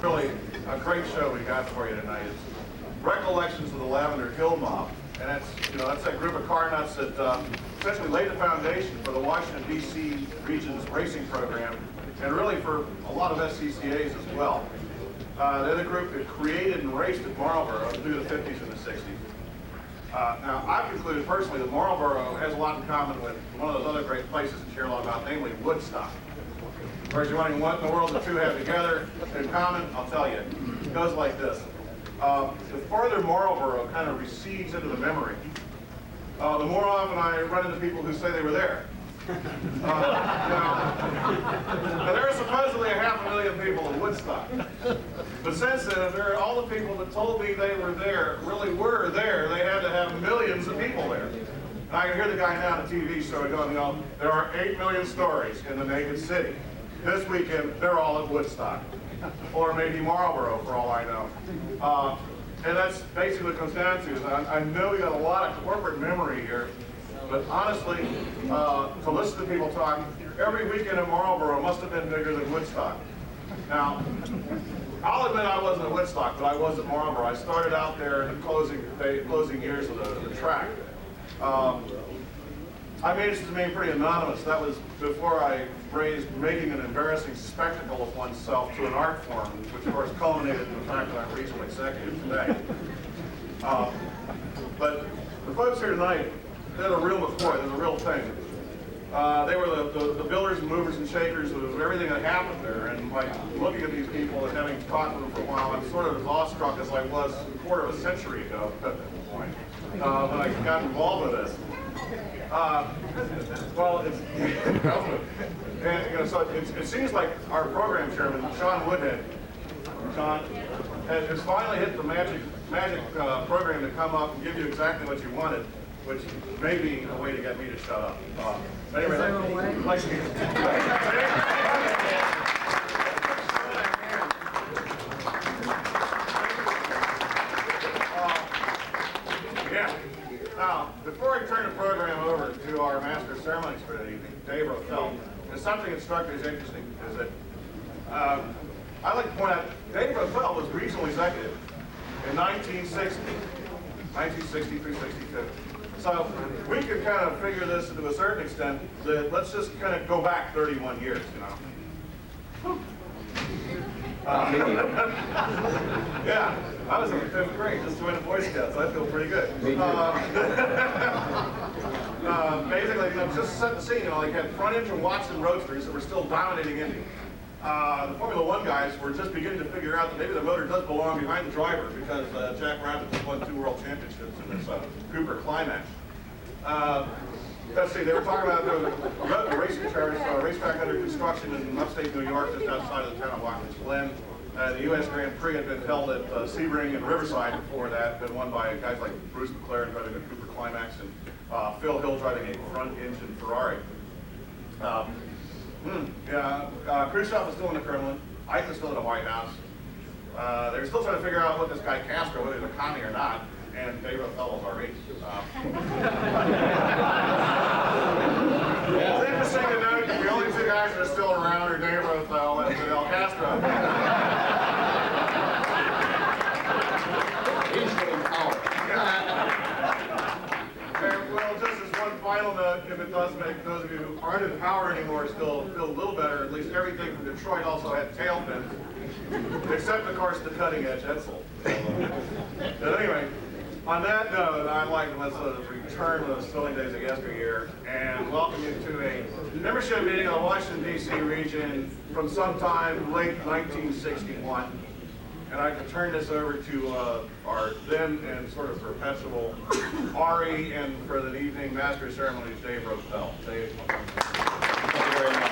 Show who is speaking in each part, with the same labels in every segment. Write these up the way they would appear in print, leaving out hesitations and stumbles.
Speaker 1: Really a great show we got for you tonight. It's Recollections of the Lavender Hill Mob. And that's that group of car nuts that essentially laid the foundation for the Washington DC Region's racing program, and really for a lot of SCCAs as well. They're the group that created and raced at Marlboro through the 50s and the 60s. Now, I've concluded personally that Marlboro has a lot in common with one of those other great places to share a lot about, namely Woodstock. Of course, you're wondering what in the world the two have together in common? I'll tell you. It goes like this. The farther Marlboro kind of recedes into the memory, the more often I run into people who say they were there. Now, there are supposedly 500,000 people in Woodstock. But since then, if there are all the people that told me they were there really were there, they had to have millions of people there. And I can hear the guy now on the TV show going, there are 8 million stories in the naked city. This weekend, they're all at Woodstock. Or maybe Marlboro, for all I know. And that's basically what it comes down to. Is I know we got a lot of corporate memory here, but honestly, to listen to people talk, every weekend in Marlboro must have been bigger than Woodstock. Now, I'll admit I wasn't at Woodstock, but I was at Marlboro. I started out there in the closing years of the track. I managed to remain pretty anonymous. That was before I raised making an embarrassing spectacle of oneself to an art form, which of course culminated in the fact that I'm regional executive today. But the folks here tonight, they're the real McCoy, they're the real thing. They were the builders and movers and shakers of everything that happened there. And by looking at these people and having talked with them for a while, I'm sort of as awestruck as I was a quarter of a century ago at that point, when I got involved with this. Well, it's, and, so it seems like our program chairman, John Woodhead, has finally hit the magic program to come up and give you exactly what you wanted, which may be a way to get me to shut up. Anyway, yeah. Now, before I turn the program over to our Master of Ceremonies for the evening, Dave Roethel, there's something that struck me as interesting, is that I'd like to point out, Dave Roethel was regional executive in 1960 through 62. So we could kind of figure this to a certain extent that let's just kind of go back 31 years, yeah, I was in the 5th grade, just joined the Boy Scouts. I feel pretty good. Basically, just to set the scene, they had front-engine Watson roadsters that were still dominating Indy. The Formula One guys were just beginning to figure out that maybe the motor does belong behind the driver because Jack Rabbit just won 2 world championships in this Cooper Climax. Let's see, they were talking about the racing charge, racetrack under construction in upstate New York, just outside of the town of Watkins Glen. The U.S. Grand Prix had been held at Sebring and Riverside before that, been won by guys like Bruce McLaren driving a Cooper Climax and Phil Hill driving a front-engine Ferrari. Khrushchev was still in the Kremlin. Ike was still in the White House. They were still trying to figure out what this guy Castro, whether he was a commie or not, and Dave Roethel was our ace. It's interesting to note that the only 2 guys that are still around are Dave Roethel and Fidel Castro.
Speaker 2: He's getting power.
Speaker 1: And, well, just as one final note, if it does make those of you who aren't in power anymore still feel a little better, at least everything from Detroit also had tail fins, except, of course, the cutting-edge Edsel. But anyway, on that note, I'd like to let's return to those thrilling days of yesteryear and welcome you to a membership meeting of the Washington DC region from sometime late 1961. And I can turn this over to our then and sort of perpetual Ari, and for the evening, Master of Ceremonies, Dave Roethel. Dave. Thank you very much.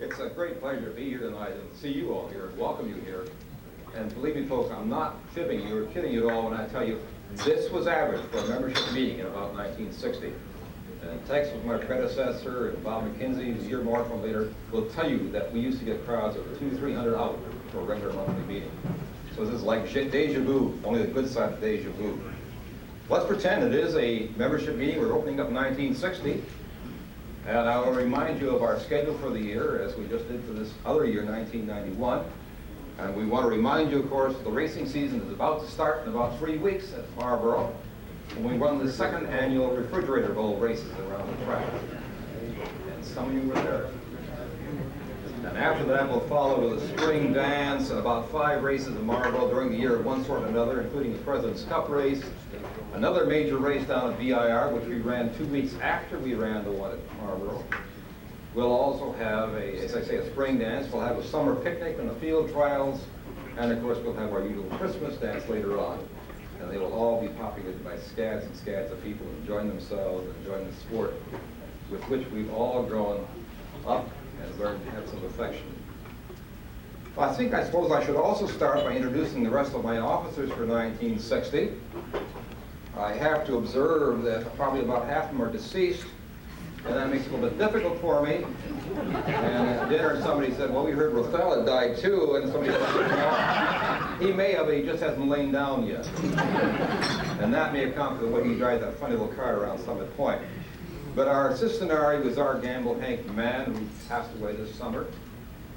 Speaker 2: It's a great pleasure to be here tonight and see you all here and welcome you here. And believe me, folks, I'm not fibbing you or kidding you at all when I tell you this was average for a membership meeting in about 1960. And Tex was my predecessor, and Bob McKinsey, who's a year more from later, will tell you that we used to get crowds of 200-300 out for a regular monthly meeting. So this is like deja vu, only the good side of deja vu. Let's pretend it is a membership meeting. We're opening up in 1960. And I will remind you of our schedule for the year, as we just did for this other year, 1991. And we want to remind you, of course, the racing season is about to start in about 3 weeks at Marlboro. And we run the second annual Refrigerator Bowl races around the track. And some of you were there. And after that, we'll follow with a spring dance and about 5 races at Marlboro during the year of one sort or another, including the President's Cup race, another major race down at VIR, which we ran 2 weeks after we ran the one at Marlboro. We'll also have, as I say, a spring dance. We'll have a summer picnic and the field trials. And, of course, we'll have our usual Christmas dance later on. And they will all be populated by scads and scads of people enjoying themselves and enjoying the sport with which we've all grown up and learned to have some affection. Well, I suppose I should also start by introducing the rest of my officers for 1960. I have to observe that probably about half of them are deceased, and that makes it a little bit difficult for me. And at dinner, somebody said, well, we heard Roethel had died too, and somebody said, well, he may have, but he just hasn't lain down yet. And that may account for the way he drives that funny little car around Summit Point. But our assistant RE was our Gamble Hank Mann, who passed away this summer,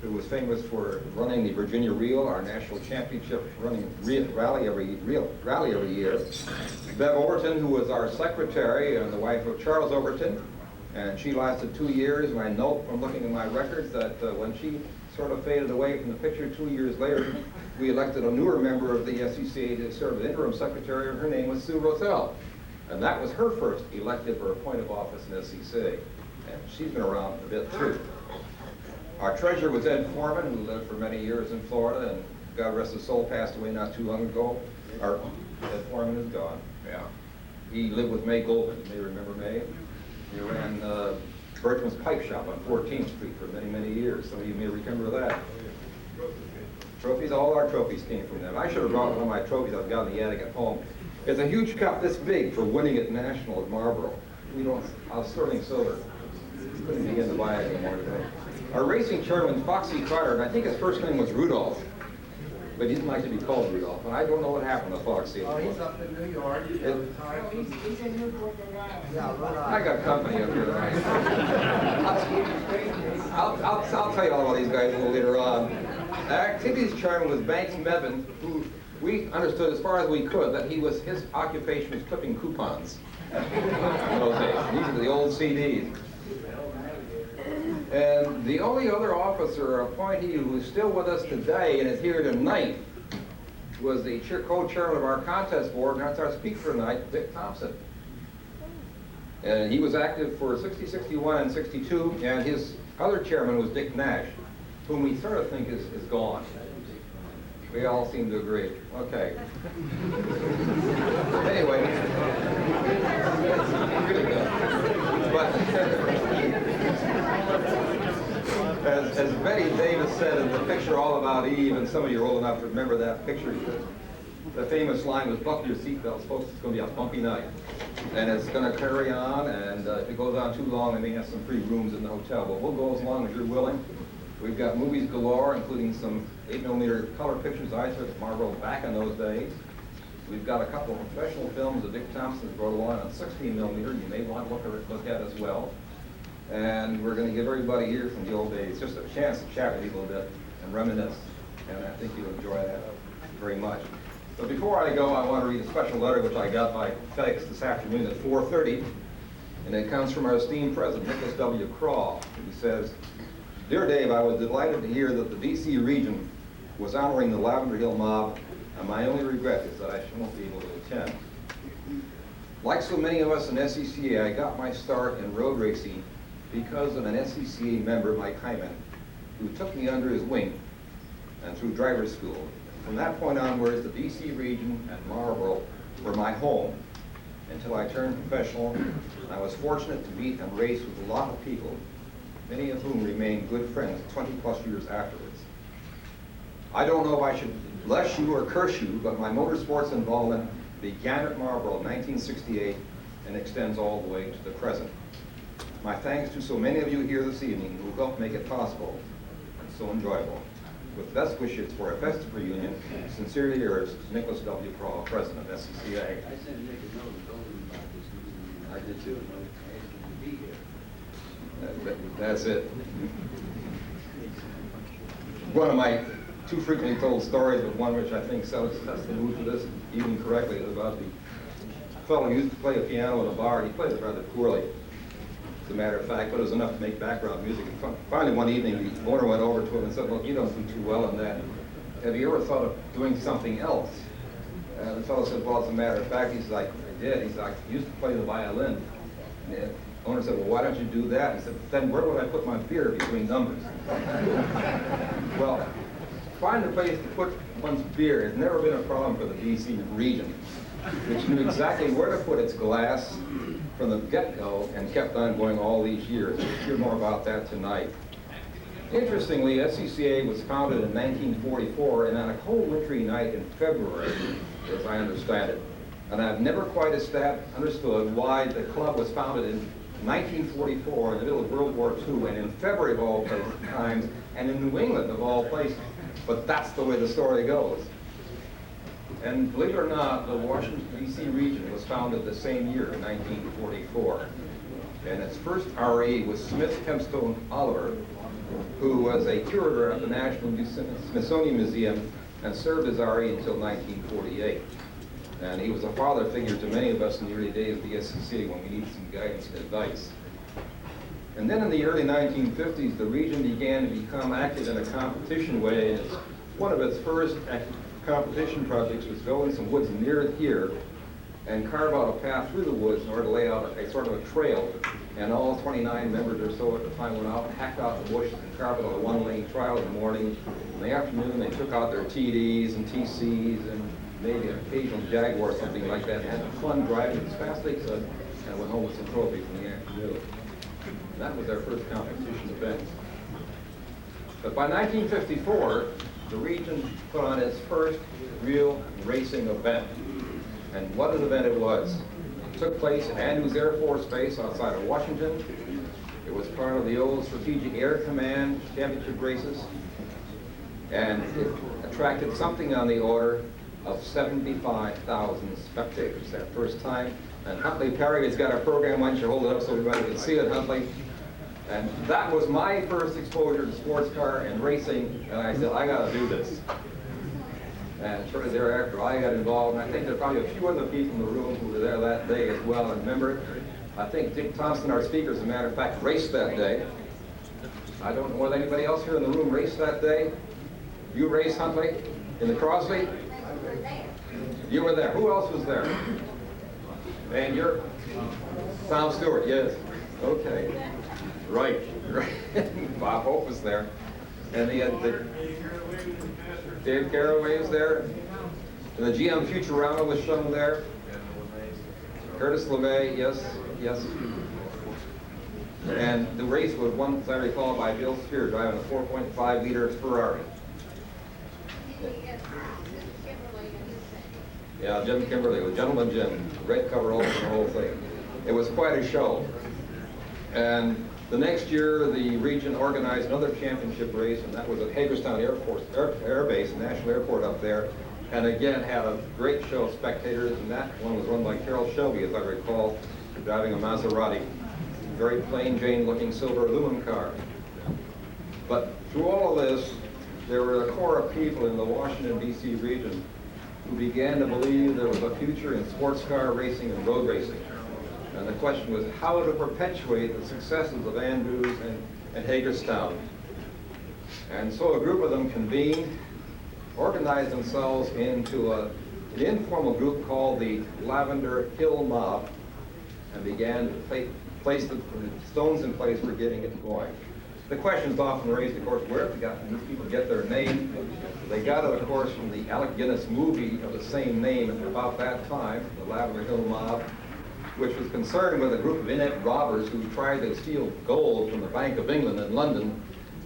Speaker 2: who was famous for running the Virginia Reel, our national championship running rally every year. Bev Overton, who was our secretary and the wife of Charles Overton, and she lasted 2 years. And I know from looking at my records that when she sort of faded away from the picture 2 years later, we elected a newer member of the SCCA to serve as interim secretary, and her name was Sue Roethel. And that was her first elective or appointed office in SCCA. And she's been around a bit too. Our treasurer was Ed Foreman, who lived for many years in Florida, and God rest his soul, passed away not too long ago. Our Ed Foreman is gone. Yeah. He lived with May Goldman. You may remember May. He ran Bertram's Pipe Shop on 14th Street for many, many years. Some of you may remember that. Trophies, all our trophies came from them. I should have brought one of my trophies I've got in the attic at home. It's a huge cup this big for winning at National at Marlboro. Sterling silver. Couldn't begin to buy it anymore today. Our racing chairman, Foxy Carter, and I think his first name was Rudolph, but he didn't like to be called Rudolph, and I don't know what happened to Foxy.
Speaker 3: Oh, he's up in New York. He's in Newport, Rhode Island. Yeah, Rhode Island.
Speaker 2: I got company up here tonight. I'll tell you all about these guys a little later on. Our activities chairman was Banks Medvin, who we understood as far as we could that his occupation was clipping coupons in those days. These are the old CDs. And the only other officer or appointee who is still with us today and is here tonight was the co-chairman of our contest board, and that's our speaker tonight, Dick Thompson. And he was active for 60, 61, and 62, and his other chairman was Dick Nash, whom we sort of think is gone. We all seem to agree. Okay. Anyway. But as Betty Davis said in the picture All About Eve, and some of you are old enough to remember that picture, the famous line was, buckle your seatbelts, folks, it's going to be a bumpy night. And it's going to carry on, and if it goes on too long, they may have some free rooms in the hotel, but we'll go as long as you're willing. We've got movies galore, including some 8mm color pictures I took at Marlboro back in those days. We've got a couple of professional films that Dick Thompson brought along on 16mm you may want to look at as well. And we're going to give everybody here from the old days just a chance to chat with you a little bit and reminisce. And I think you'll enjoy that very much. But before I go, I want to read a special letter which I got by FedEx this afternoon at 4:30. And it comes from our esteemed president, Nicholas W. Craw. He says, Dear Dave, I was delighted to hear that the DC region was honoring the Lavender Hill mob, and my only regret is that I won't be able to attend. Like so many of us in SCCA, I got my start in road racing because of an SCCA member, Mike Hyman, who took me under his wing and through driver's school. From that point onwards, the DC region and Marlboro were my home until I turned professional. I was fortunate to meet and race with a lot of people, many of whom remain good friends 20+ years afterwards. I don't know if I should bless you or curse you, but my motorsports involvement began at Marlboro in 1968 and extends all the way to the present. My thanks to so many of you here this evening who helped make it possible and so enjoyable. With best wishes for a festive reunion, sincerely yours, Nicholas W. Craw, President of SCCA.
Speaker 4: I sent Nick a note and told him about this.
Speaker 2: I did too. That's it. One of my too frequently told stories, but one which I think sets the mood for this even correctly, is about the fellow who used to play a piano in a bar. He played it rather poorly, as a matter of fact, but it was enough to make background music. And finally, one evening, the owner went over to him and said, "Look, you don't do too well in that. Have you ever thought of doing something else?" And the fellow said, "Well, as a matter of fact," he's like, "I did." He's like, "I used to play the violin." And the owner said, "Well, why don't you do that?" He said, "Then where would I put my beer between numbers?" Well, find a place to put one's beer has never been a problem for the DC region, which knew exactly where to put its glass from the get-go and kept on going all these years. We'll hear more about that tonight. Interestingly, SCCA was founded in 1944, and on a cold wintry night in February, as I understand it. And I've never quite understood why the club was founded in 1944 in the middle of World War II, and in February of all times, and in New England of all places. But that's the way the story goes. And believe it or not, the Washington DC region was founded the same year, in 1944. And its first RE was Smith Kempstone Oliver, who was a curator at the National Smithsonian Museum and served as RE until 1948. And he was a father figure to many of us in the early days of the SCCA when we needed some guidance and advice. And then in the early 1950s, the region began to become active in a competition way. And one of its first competition projects was go in some woods near here and carve out a path through the woods in order to lay out a sort of a trail. And all 29 members or so at the time went out and hacked out the bushes and carved out a one-lane trail in the morning. In the afternoon, they took out their TDs and TCs and maybe an occasional Jaguar or something like that, and had fun driving as fast as they could, and went home with some trophies in the afternoon. That was their first competition event. But by 1954, the region put on its first real racing event. And what an event it was. It took place at Andrews Air Force Base outside of Washington. It was part of the old Strategic Air Command Championship races. And it attracted something on the order of 75,000 spectators that first time. And Huntley Perry has got a program. Why don't you hold it up so everybody can see it, Huntley? And that was my first exposure to sports car and racing, and I said, I got to do this. And shortly thereafter, I got involved, and I think there are probably a few other people in the room who were there that day as well. And remember, I think Dick Thompson, our speaker, as a matter of fact, raced that day. I don't know whether anybody else here in the room raced that day. You raced, Huntley, in the Crosby? You were there. Who else was there? And you're Tom Stewart, yes. Okay. Right. Bob Hope was there. And he had Dave Garraway was there. And the GM Futurama was shown there. Curtis LeMay, yes. And the race was won, as I recall, by Bill Spear driving a 4.5 liter Ferrari. Yeah, Jim Kimberly, with Gentleman Jim, red cover over the whole thing. It was quite a show. And the next year, the region organized another championship race, and that was at Hagerstown Air Base, National Airport up there. And again, had a great show of spectators, and that one was run by Carol Shelby, as I recall, driving a Maserati. Very plain Jane-looking silver aluminum car. But through all of this, there were a core of people in the Washington, D.C. region who began to believe there was a future in sports car racing and road racing. And the question was how to perpetuate the successes of Andrews and Hagerstown. And so a group of them convened, organized themselves into an informal group called the Lavender Hill Mob, and began to place the stones in place for getting it going. The question is often raised, of course, where did these people get their name? They got it, of course, from the Alec Guinness movie of the same name at about that time, the Lavender Hill Mob, which was concerned with a group of inept robbers who tried to steal gold from the Bank of England in London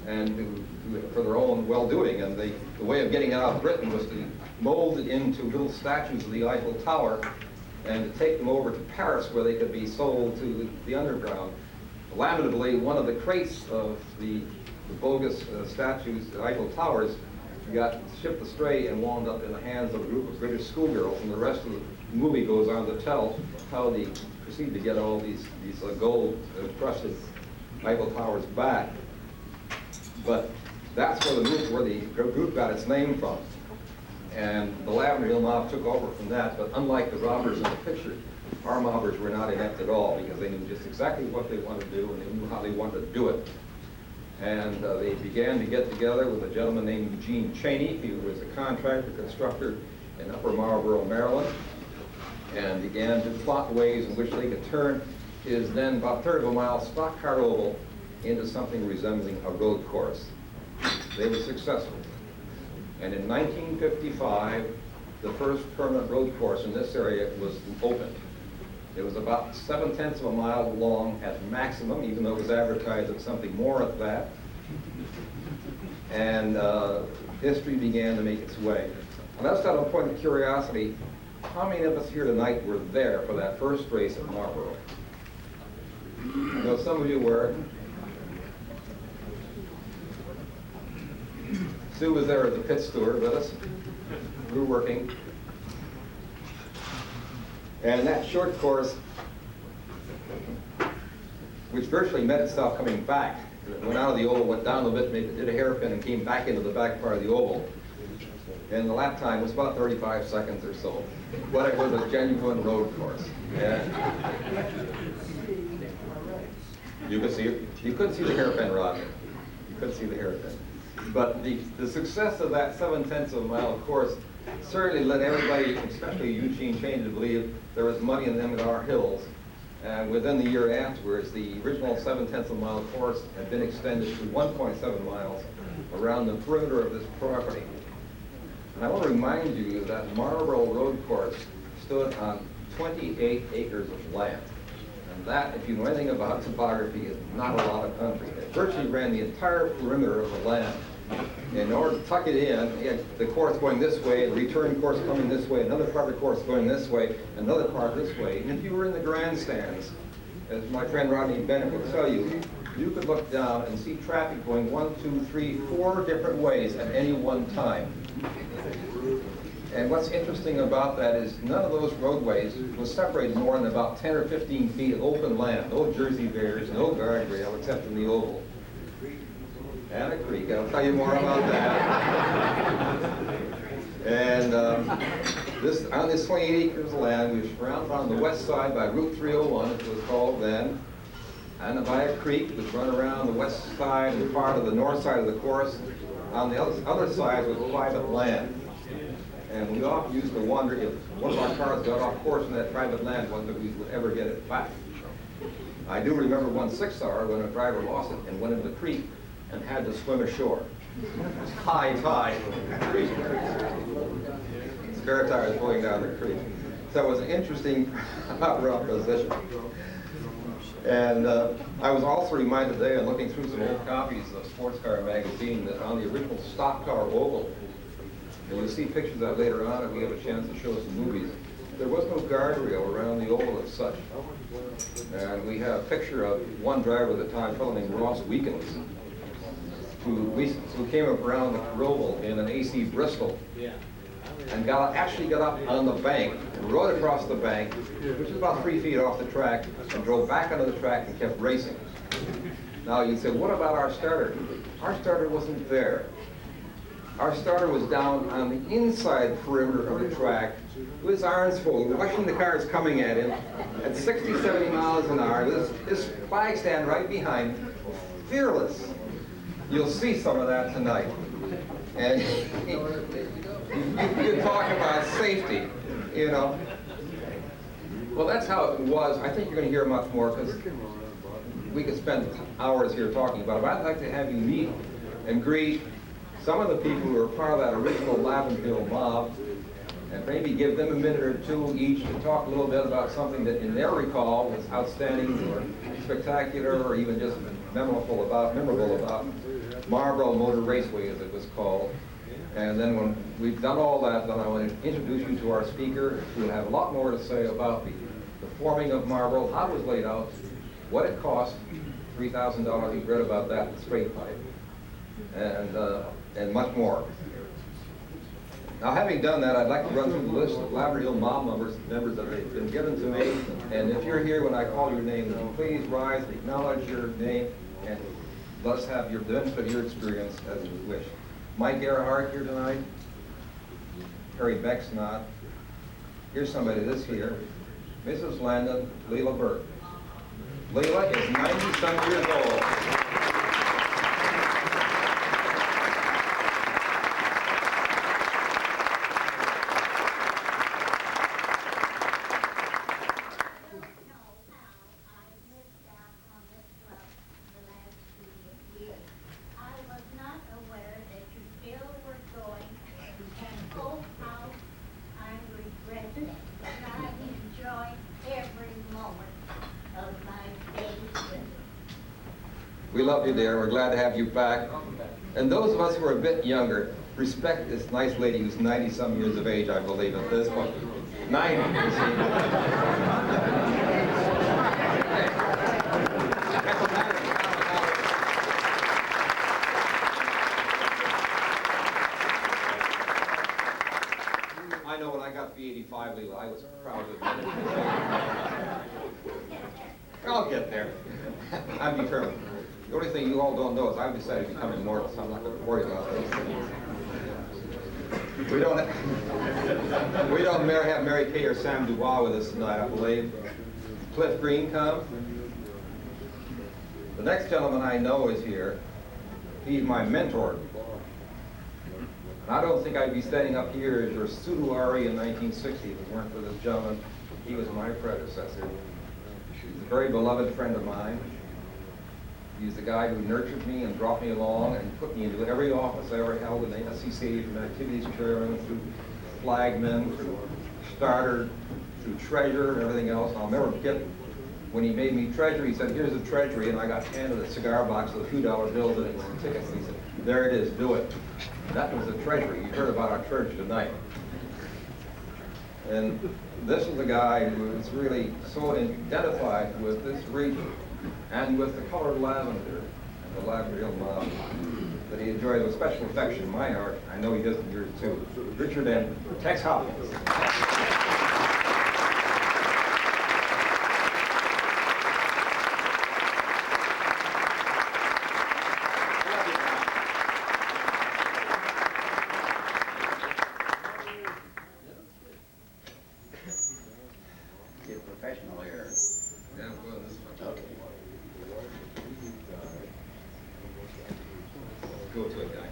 Speaker 2: and for their own well-doing. And the way of getting it out of Britain was to mold it into little statues of the Eiffel Tower and to take them over to Paris where they could be sold to the underground. Lamentably, one of the crates of the bogus statues, the Eiffel Towers, got shipped astray and wound up in the hands of a group of British schoolgirls, and the rest of the movie goes on to tell how they proceeded to get all these gold crusted Eiffel Tower's back. But that's where the group got its name from. And the Lavender Hill mob took over from that, but unlike the robbers in the picture, our mobbers were not inept at all because they knew just exactly what they wanted to do and they knew how they wanted to do it. And they began to get together with a gentleman named Eugene Cheney, who was a contractor, constructor in Upper Marlboro, Maryland, and began to plot ways in which they could turn his then about a third of a mile stock car oval into something resembling a road course. They were successful. And in 1955, the first permanent road course in this area was opened. It was about 7/10 of a mile long at maximum, even though it was advertised as something more at that. And history began to make its way. And that's out of a point of curiosity, how many of us here tonight were there for that first race at Marlboro? I know some of you were. Sue was there as a pit steward with us. We were working. And that short course, which virtually met itself coming back, it went out of the oval, went down a bit, did a hairpin, and came back into the back part of the oval. And the lap time was about 35 seconds or so. But it was a genuine road course. Yeah. You could see it. You couldn't see the hairpin, Rod. You couldn't see the hairpin. But the success of that 7/10 of a mile course certainly led everybody, especially Eugene Cheney, to believe there was money in them at our hills. And within the year afterwards, the original 7/10 of a mile course had been extended to 1.7 miles around the perimeter of this property. And I want to remind you that Marlboro Road Course stood on 28 acres of land. And that, if you know anything about topography, is not a lot of country. It virtually ran the entire perimeter of the land. In order to tuck it in, you had the course going this way, the return course coming this way, another part of the course going this way, another part this way. And if you were in the grandstands, as my friend Rodney Bennett will tell you, you could look down and see traffic going 1, 2, 3, 4 different ways at any one time. And what's interesting about that is none of those roadways was separated more than about 10 or 15 feet of open land. No Jersey barriers, no guardrail except in the oval. And a creek, I'll tell you more about that. And on this 28 acres of land, we were surrounded on the west side by Route 301, as it was called then, and by a creek which run around the west side and part of the north side of the course. On the other side was private land. And we often used to wonder if one of our cars got off course in that private land, whether we would ever get it back. I do remember one 6-hour when a driver lost it and went into the creek and had to swim ashore. It was high tide. Spare tires going down the creek. So it was an interesting rough position. And I was also reminded today, in looking through some old copies of Sports Car magazine, that on the original stock car oval, and you'll see pictures of that later on if we have a chance to show some movies, there was no guardrail around the oval as such. And we have a picture of one driver at the time, a fellow named Ross Weekins, who came up around the oval in an AC Bristol and actually got up on the bank and rode across the bank, which is about 3 feet off the track, and drove back onto the track and kept racing. Now you say, what about our starter? Our starter wasn't there. Our starter was down on the inside perimeter of the track with his arms folded, watching the cars coming at him at 60, 70 miles an hour. This flag stand right behind him, fearless. You'll see some of that tonight. And you talk about safety, you know. Well, that's how it was. I think you're going to hear much more because we could spend hours here talking about it. But I'd like to have you meet and greet some of the people who were part of that original Lavender mob, and maybe give them a minute or two each to talk a little bit about something that in their recall was outstanding or spectacular or even just memorable about Marlboro Motor Raceway, as it was called. And then when we've done all that, then I want to introduce you to our speaker, who will have a lot more to say about the forming of Marlboro, how it was laid out, what it cost, $3,000, you've read about that in straight pipe, and much more. Now, having done that, I'd like to run through the list of Lavender Hill mob members that have been given to me. And if you're here when I call your name, then please rise and acknowledge your name and let us have the benefit of your experience as you wish. Mike Gerhardt here tonight. Harry Beck's not. Here's somebody this here. Mrs. Landon, Leila Burke. Leila is 90-some years old. We love you, dear. We're glad to have you back. And those of us who are a bit younger, respect this nice lady who's 90-some years of age, I believe, at this point. 90, you see. I know when I got B85, Leila, I was proud of it. I'll get there. I'm determined. The only thing you all don't know is I've decided to become immortal, so I'm not going to worry about those things. We don't have Mary Kay or Sam Dubois with us tonight, I believe. Cliff Green come. The next gentleman I know is here. He's my mentor. And I don't think I'd be standing up here as your Suduari in 1960 if it weren't for this gentleman. He was my predecessor. He's a very beloved friend of mine. He's the guy who nurtured me and brought me along and put me into every office I ever held in the SCCA, from activities chairman through flagman, through starter, through treasurer and everything else. And I'll never forget when he made me treasurer, he said, here's the treasury, and I got handed a cigar box with a few dollar bills in it and some tickets. And he said, there it is, do it. That was the treasury. You heard about our church tonight. And this is a guy who is really so identified with this region and with the colored lavender and the lavender mob that he enjoys with special affection in my heart. I know he does in yours too. Richard and Tex Hopkins.
Speaker 4: Get professional here.
Speaker 2: Yeah, well, this is fun.
Speaker 4: Okay.
Speaker 2: Go to it, guy.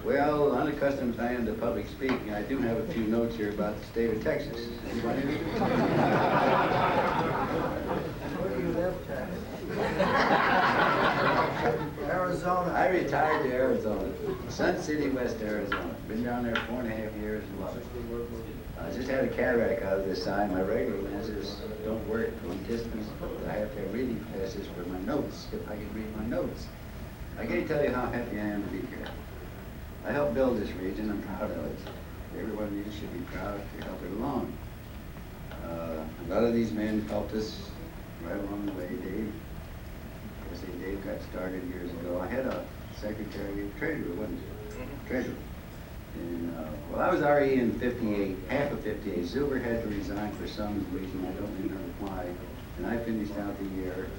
Speaker 4: Well, unaccustomed I am to public speaking, I do have a few notes here about the state of Texas. Anybody?
Speaker 3: Where do you live, Arizona.
Speaker 4: I retired to Arizona, Sun City, West Arizona. Been down there 4.5 years and love it. I just had a cataract out of this eye. My regular lenses don't work long distance, but I have to have reading glasses for my notes, if I can read my notes. I can't tell you how happy I am to be here. I helped build this region. I'm proud of it. Every one of you should be proud to help it along. A lot of these men helped us right along the way. Dave, I say Dave got started years ago. I had a secretary of treasurer, wasn't it? Treasurer. And, well, I was RE in 58, half of 58. Zuber had to resign for some reason, I don't even know why. And I finished out the year.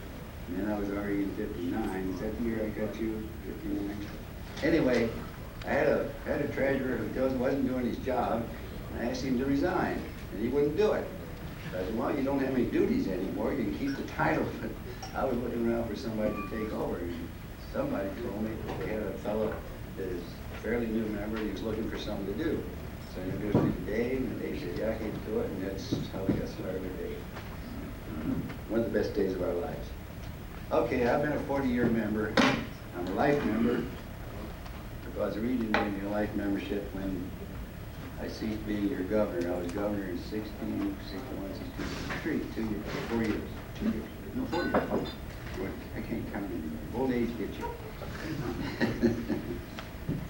Speaker 4: And then I was RE in 59. Is that the year I got you? 59? Anyway, I had a treasurer who wasn't doing his job. And I asked him to resign, and he wouldn't do it. I said, well, you don't have any duties anymore. You can keep the title. But I was looking around for somebody to take over. And somebody told me that they had a fellow that is a fairly new member. He was looking for something to do. So I introduced me to Dave, and Dave said, yeah, I can do it. And that's how we got started with Dave. One of the best days of our lives. Okay, I've been a 40-year member. I'm a life member because the region gave me a life membership when I ceased being your governor. I was governor in 60, 61, 62, 3, 2 years, 4 years, 2 years. No, 4 years. Oh, I can't count anymore. Old age gets you.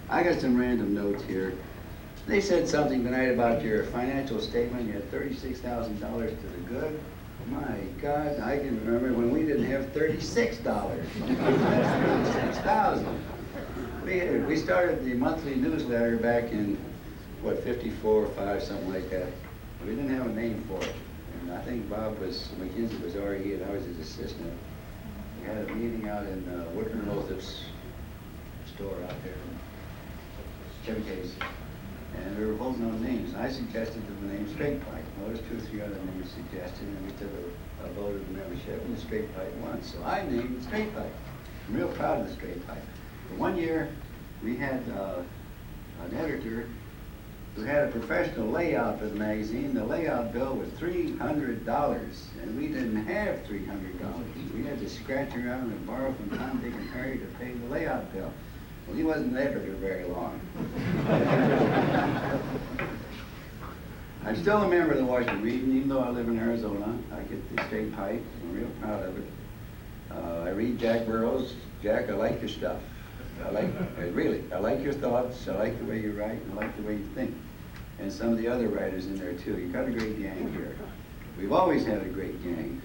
Speaker 4: I got some random notes here. They said something tonight about your financial statement. You had $36,000 to the good. My God, I can remember when we didn't have $36. $36,000. We started the monthly newsletter back in, what, 54 or 5, something like that. We didn't have a name for it. And I think McKinsey was RE and I was his assistant. We had a meeting out in Woodland Lothup's store out there in Chevy Case, and we were voting on names. I suggested the name Straight Pipe. Well, there's 2 or 3 other names suggested, and we took a vote of the membership, and the Straight Pipe won. So I named it Straight Pipe. I'm real proud of the Straight Pipe. But one year, we had an editor who had a professional layout for the magazine. The layout bill was $300, and we didn't have $300. We had to scratch around and borrow from Tom, Dick, and Harry to pay the layout bill. Well, he wasn't there for very long. I'm still a member of the Washington Region, even though I live in Arizona. I get the Straight Pipe. I'm real proud of it. I read Jack Burrows. Jack, I like your stuff. I like your thoughts. I like the way you write. I like the way you think. And some of the other writers in there too. You've got a great gang here. We've always had a great gang.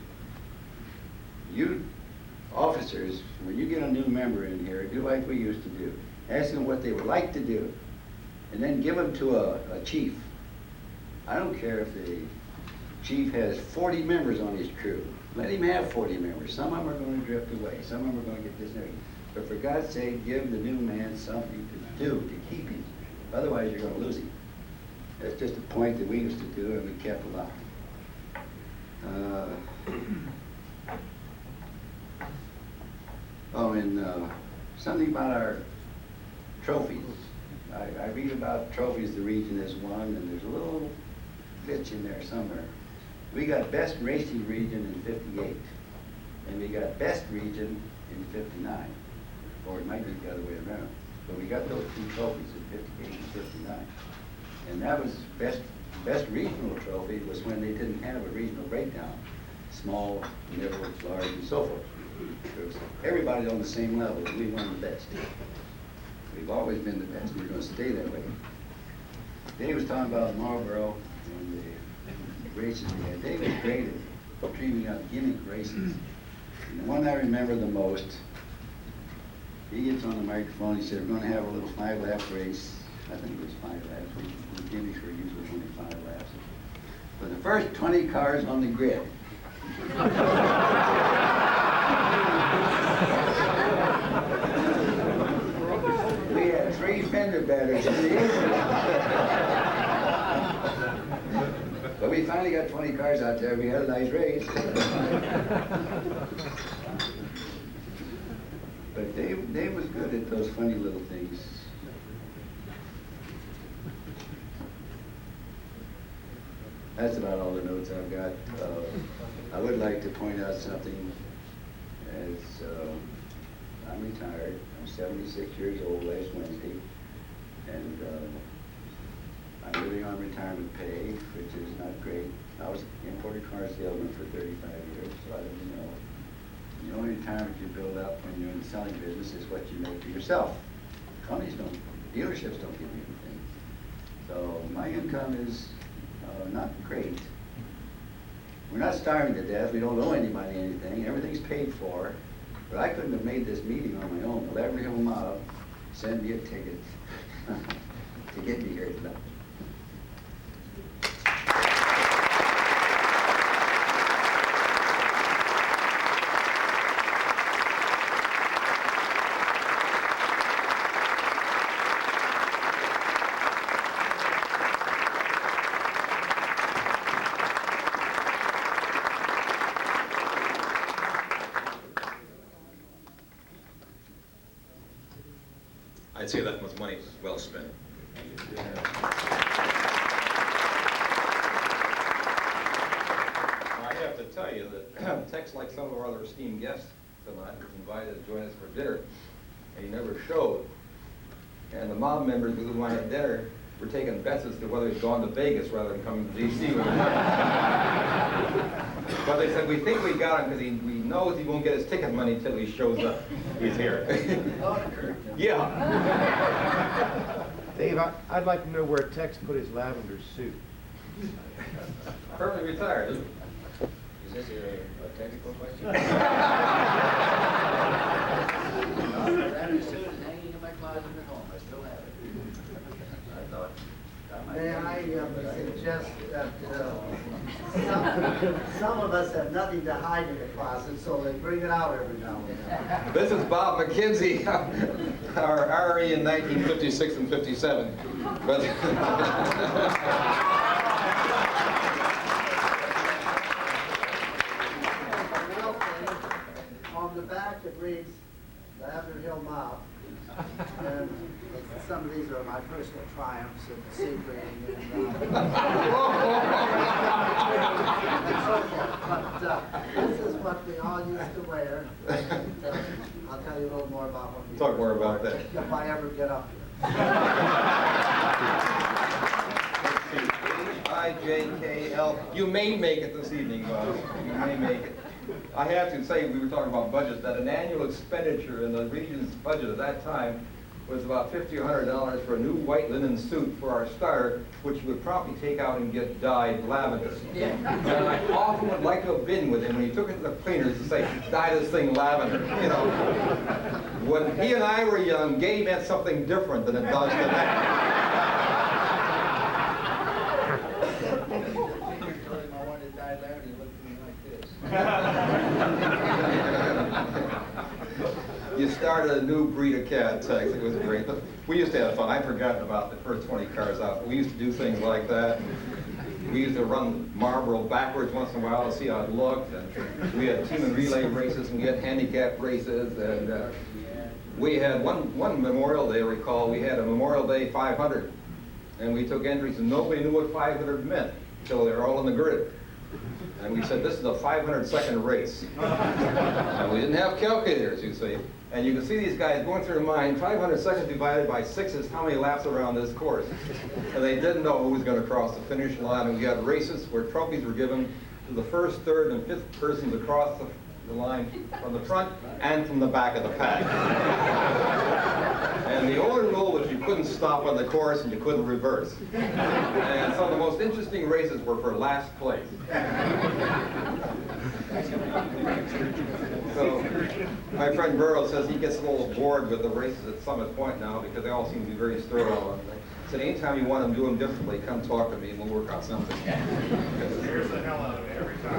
Speaker 4: You officers, when you get a new member in here, do like we used to do. Ask them what they would like to do, and then give them to a chief. I don't care if the chief has 40 members on his crew. Let him have 40 members. Some of them are going to drift away. Some of them are going to get this and everything. But for God's sake, give the new man something to do to keep him. Otherwise, you're going to lose him. That's just a point that we used to do, and we kept alive. Something about our trophies. I read about trophies the region has won, and there's a little glitch in there somewhere. We got best racing region in '58, and we got best region in '59. Or it might be the other way around. But we got those 2 trophies in '58 and '59. And that was best regional trophy was when they didn't have a regional breakdown. Small, middle, large, and so forth. It was everybody on the same level. We won the best. We've always been the best. We're going to stay that way. Dave was talking about Marlboro and the races we had. Dave was great at dreaming up gimmick races. And the one I remember the most, he gets on the microphone, he said, we're going to have a little 5-lap race. I think it was 5 laps. The gimmicks were usually only 5 laps. For the first 20 cars on the grid. We had 3 fender benders in the engine. But we finally got 20 cars out there. We had a nice race. But Dave was good at those funny little things. That's about all the notes I've got. I would like to point out something. As I'm retired. I'm 76 years old last Wednesday, and I'm living on retirement pay, which is not great. I was an imported car salesman for 35 years, so I don't know. The only retirement you build up when you're in the selling business is what you make for yourself. Companies don't, dealerships don't give you anything. So my income is not great. We're not starving to death. We don't owe anybody anything. Everything's paid for. But I couldn't have made this meeting on my own. The Lavender Hill Motto send me a ticket to get me here tonight.
Speaker 2: I'd say that much money was well spent. I have to tell you that Tex, like some of our other esteemed guests tonight, was invited to join us for dinner, and he never showed. And the mob members who went at dinner were taking bets as to whether he'd gone to Vegas rather than coming to D.C. with him. But they said, we think we got him because we knows he won't get his ticket money until he shows up. He's here. Yeah.
Speaker 5: Dave, I'd like to know where Tex put his lavender suit.
Speaker 2: Currently retired.
Speaker 4: Is this a technical question? Lavender suit is hanging in my closet at home. I still have it.
Speaker 3: May I suggest that some of us have nothing to hide in the closet, so they bring it out every now and then.
Speaker 2: This is Bob McKinsey, our RE in 1956 and 57. But
Speaker 3: On the back it reads Lavender Hill Mob. And some of these are my personal triumphs at Sebring and so forth. But this is what we all used to wear. I'll tell you a little more about what we
Speaker 2: talk more about that.
Speaker 3: if I ever get up here.
Speaker 2: H-I-J-K-L. You may make it this evening, Bob. You may make it. I have to say, we were talking about budgets, that an annual expenditure in the region's budget at that time was about $50 or $100 for a new white linen suit for our starter, which you would probably take out and get dyed lavender. And I often would like to have been with him when he took it to the cleaners to say, dye this thing lavender. You know, when he and I were young, gay meant something different than it does today. You started a new breed of cat, Tex. It was great. But we used to have fun. I've forgotten about the first 20 cars out. We used to do things like that. We used to run Marlboro backwards once in a while to see how it looked. And we had team and relay races, and we had handicap races. And we had one Memorial Day, I recall, we had a Memorial Day 500. And we took entries, and nobody knew what 500 meant until they were all in the grid. And we said, this is a 500-second race. And we didn't have calculators, you see. And you can see these guys going through their mind, 500 seconds divided by 6 is how many laps around this course. And they didn't know who was going to cross the finish line. And we had races where trophies were given to the first, third, and fifth persons across the line from the front and from the back of the pack. And the only rule was you couldn't stop on the course and you couldn't reverse. And some of the most interesting races were for last place. So my friend Burrows says he gets a little bored with the races at Summit Point now because they all seem to be very sterile. I said, anytime you want them to do them differently, come talk to me and we'll work out something.
Speaker 1: Scares the hell out of me every time.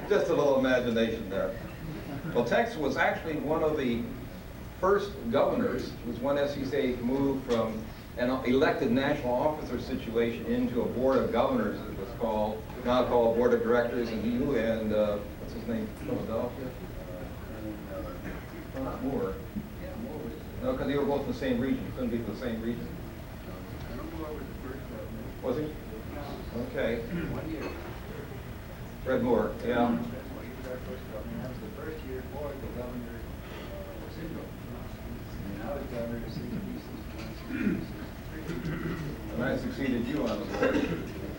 Speaker 2: Just a little imagination there. Well, Tex was actually one of the first governors. It was one SCCA moved from an elected national officer situation into a board of governors, it was called, now called board of directors, and you and, what's his name, Philadelphia? Not Moore. No, because they were both in the same region. Couldn't be from the same region. Was he? Okay. Fred Moore, yeah. And I succeeded you on the board.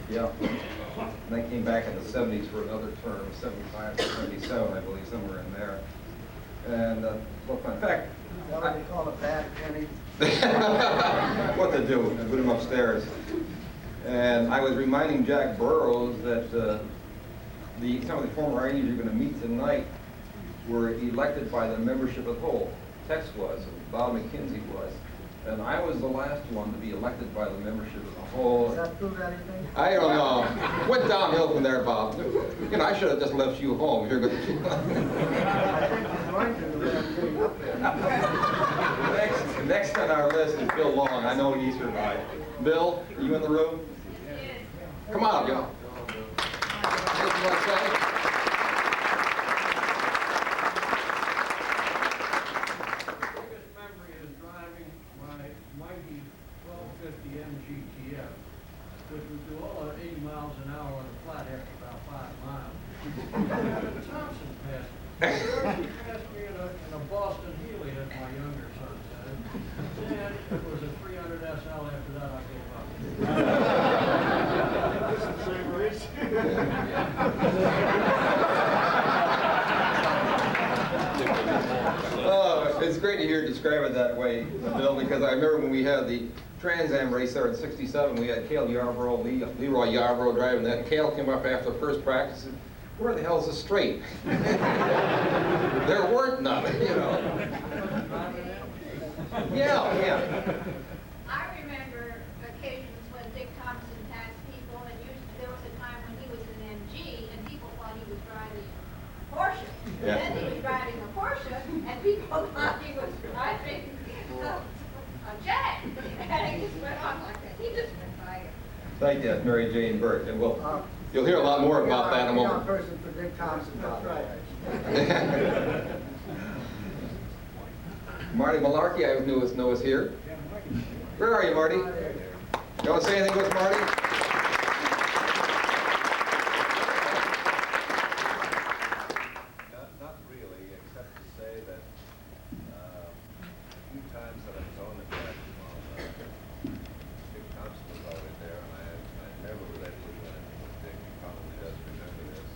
Speaker 2: Yeah. And I came back in the 70s for another term, 75 to 77, I believe, somewhere in there. And, well, in fact,
Speaker 3: What do they call a bad penny?
Speaker 2: what to do, put him upstairs. And I was reminding Jack Burrows that some of the former IEs you're going to meet tonight were elected by the membership as a whole. Tex was, and Bob McKinsey was. And I was the last one to be elected by the membership as a whole.
Speaker 3: Does that prove anything?
Speaker 2: I don't know. Went downhill from there, Bob. You know, I should have just left you home. You're good.
Speaker 3: I think he's going to getting up there.
Speaker 2: Next on our list is Bill Long. I know he survived. Bill, are you in the room? Come on, Bill. Anything you want to say?
Speaker 6: Biggest memory is driving my mighty 1250 MGTF, which would do all at 80 miles an hour on a flat after about 5 miles. Thompson passed me. He passed me in a Boston Healy, as my younger son said. And it was a 300 SL after that I gave up.
Speaker 1: This is the same race.
Speaker 2: Oh, it's great to hear you describe it that way, Bill, because I remember when we had the Trans Am race there in '67, we had Cale Yarborough, Leroy Yarborough driving that. Cale came up after the first practice and, where the hell's the straight? There weren't none, you know. Yeah.
Speaker 7: I
Speaker 2: Yeah.
Speaker 7: And then he was driving a Porsche, and people thought he was driving a jet. And he just went on like that. He just went by it.
Speaker 2: Thank you, Mary Jane Burke, and you'll hear a lot more about that in a moment.
Speaker 3: Person for Dick Thompson. That's right.
Speaker 2: Marty Malarkey, I know is here. Where are you, Marty? You want to say anything to us, Marty?
Speaker 8: Not really, except to say that a few times that I was on the track, Dick Thompson was always there, and I never let him win it. Dick probably does remember this.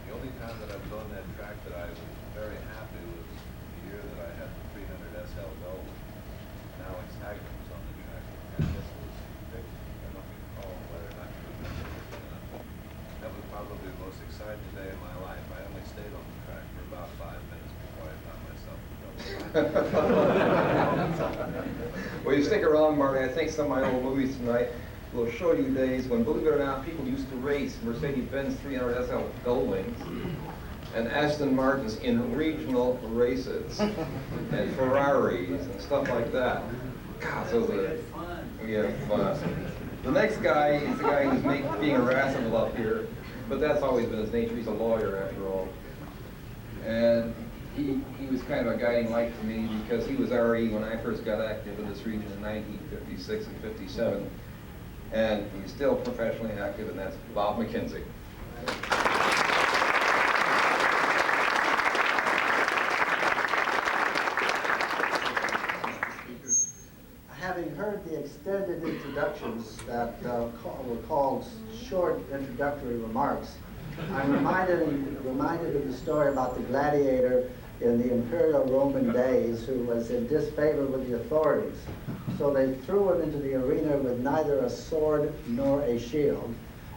Speaker 8: The only time that I was on that track that I was very happy was the year that I had the 300 SL Gold. Now it's Hagman was on the track, and this was Dick. I don't recall whether or not you remember this or not. That was probably the most exciting day of my life. I only stayed on the track for about 5 minutes before I found myself in trouble.
Speaker 2: Well, you stick around, Marty. I think some of my old movies tonight will show you days when, believe it or not, people used to race Mercedes-Benz 300 SL Goldwings and Aston Martins in regional races and Ferraris and stuff like that. God, those are fun. The next guy is the guy who's being irascible up here, but that's always been his nature. He's a lawyer after all. And he was kind of a guiding light to me because he was RE when I first got active in this region in 1956 and 57. And he's still professionally active, and that's Bob McKinsey.
Speaker 3: Having heard the extended introductions that were called short introductory remarks, I'm reminded of the story about the gladiator in the Imperial Roman days who was in disfavor with the authorities. So they threw him into the arena with neither a sword nor a shield,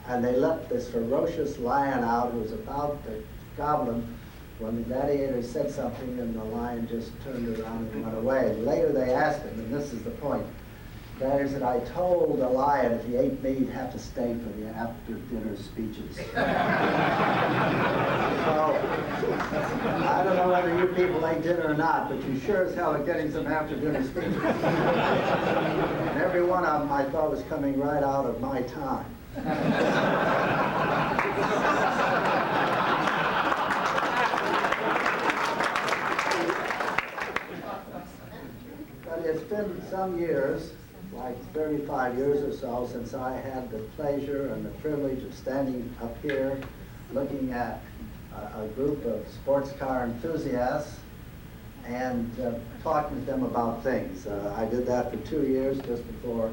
Speaker 3: and they let this ferocious lion out who was about to gobble him when the gladiator said something, and the lion just turned around and went away. And later they asked him, and this is the point, that is that I told the lion if he ate me, he'd have to stay for the after-dinner speeches. So, I don't know whether you people ate dinner or not, but you sure as hell are getting some after-dinner speeches. And every one of them I thought was coming right out of my time. But it's been some years, like 35 years or so, since I had the pleasure and the privilege of standing up here looking at a group of sports car enthusiasts and talking to them about things. I did that for 2 years just before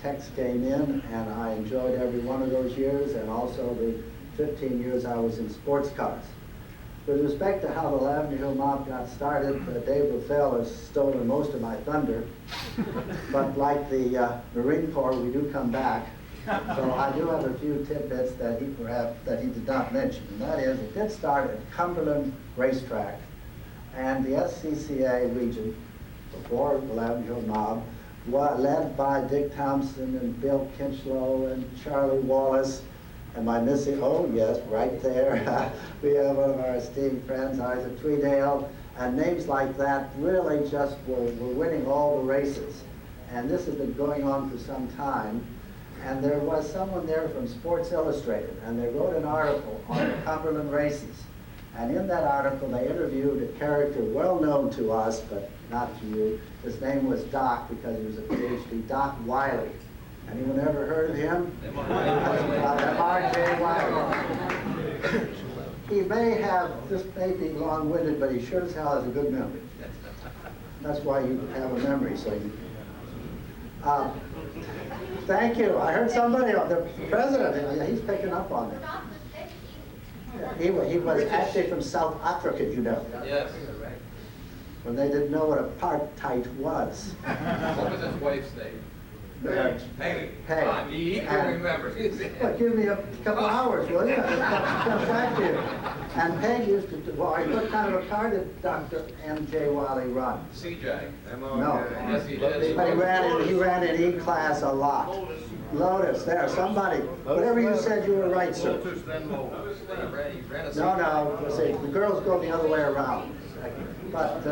Speaker 3: Tex came in, and I enjoyed every one of those years, and also the 15 years I was in sports cars. With respect to how the Lavender Hill mob got started, Dave Roethel has stolen most of my thunder. But like the Marine Corps, we do come back. So I do have a few tidbits that he did not mention. And that is, it did start at Cumberland Racetrack, and the SCCA region, before the Lavender Hill mob, led by Dick Thompson and Bill Kinchlow and Charlie Wallace. Am I missing? Oh, yes, right there. We have one of our esteemed friends, Isaac Tweedale, and names like that really just were winning all the races. And this has been going on for some time. And there was someone there from Sports Illustrated, and they wrote an article on the Cumberland races. And in that article, they interviewed a character well known to us, but not to you. His name was Doc, because he was a PhD, Doc Wiley. Anyone ever heard of him? M.R.J. Wiley. He may have, this may be long-winded, but he sure as hell has a good memory. That's why you have a memory, so you... thank you. I heard somebody, the president, he's picking up on it. He was actually from South Africa, you know.
Speaker 2: Yes.
Speaker 3: When they didn't know what apartheid was.
Speaker 2: What was his wife's name? Peggy. He can remember.
Speaker 3: Well, give me a couple hours, will you? Come back to you. And Peg used to do, well, what kind of a car did Dr. M.J. Wiley run?
Speaker 2: CJ.
Speaker 3: No.
Speaker 2: Yes, he did.
Speaker 3: But he ran in E-class a lot. Lotus, there, somebody, whatever you said, you were right, sir.
Speaker 6: Lotus, then Lotus.
Speaker 3: No, see, the girls go the other way around. But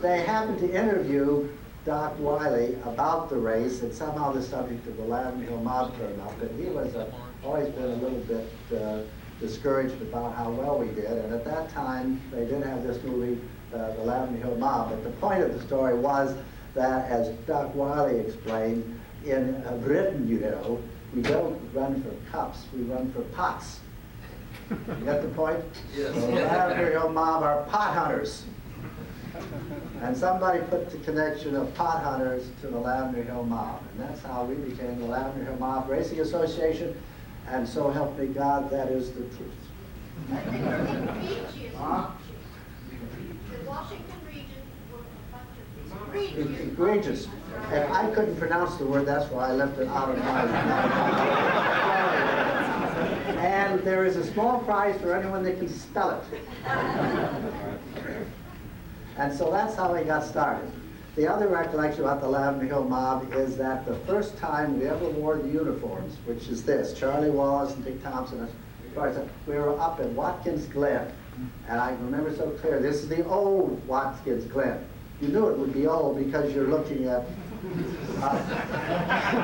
Speaker 3: they happened to interview Doc Wiley about the race, and somehow the subject of the Lavender Hill Mob came up, and he was always been a little bit discouraged about how well we did, and at that time, they did have this movie, The Lavender Hill Mob, but the point of the story was that, as Doc Wiley explained, in Britain, you know, we don't run for cups, we run for pots. You get the point?
Speaker 2: Yes.
Speaker 3: So the Lavender Hill Mob are pot hunters. And somebody put the connection of pot hunters to the Lavender Hill Mob. And that's how we became the Lavender Hill Mob Racing Association. And so help me God, that is the truth. Huh?
Speaker 7: The Washington region were a bunch of these
Speaker 3: Egregious. And I couldn't pronounce the word, that's why I left it out of my. And there is a small prize for anyone that can spell it. And so that's how we got started. The other recollection about the Lavender Hill Mob is that the first time we ever wore the uniforms, which is this, Charlie Wallace and Dick Thompson, we were up in Watkins Glen. And I remember so clear, this is the old Watkins Glen. You knew it would be old because you're looking at,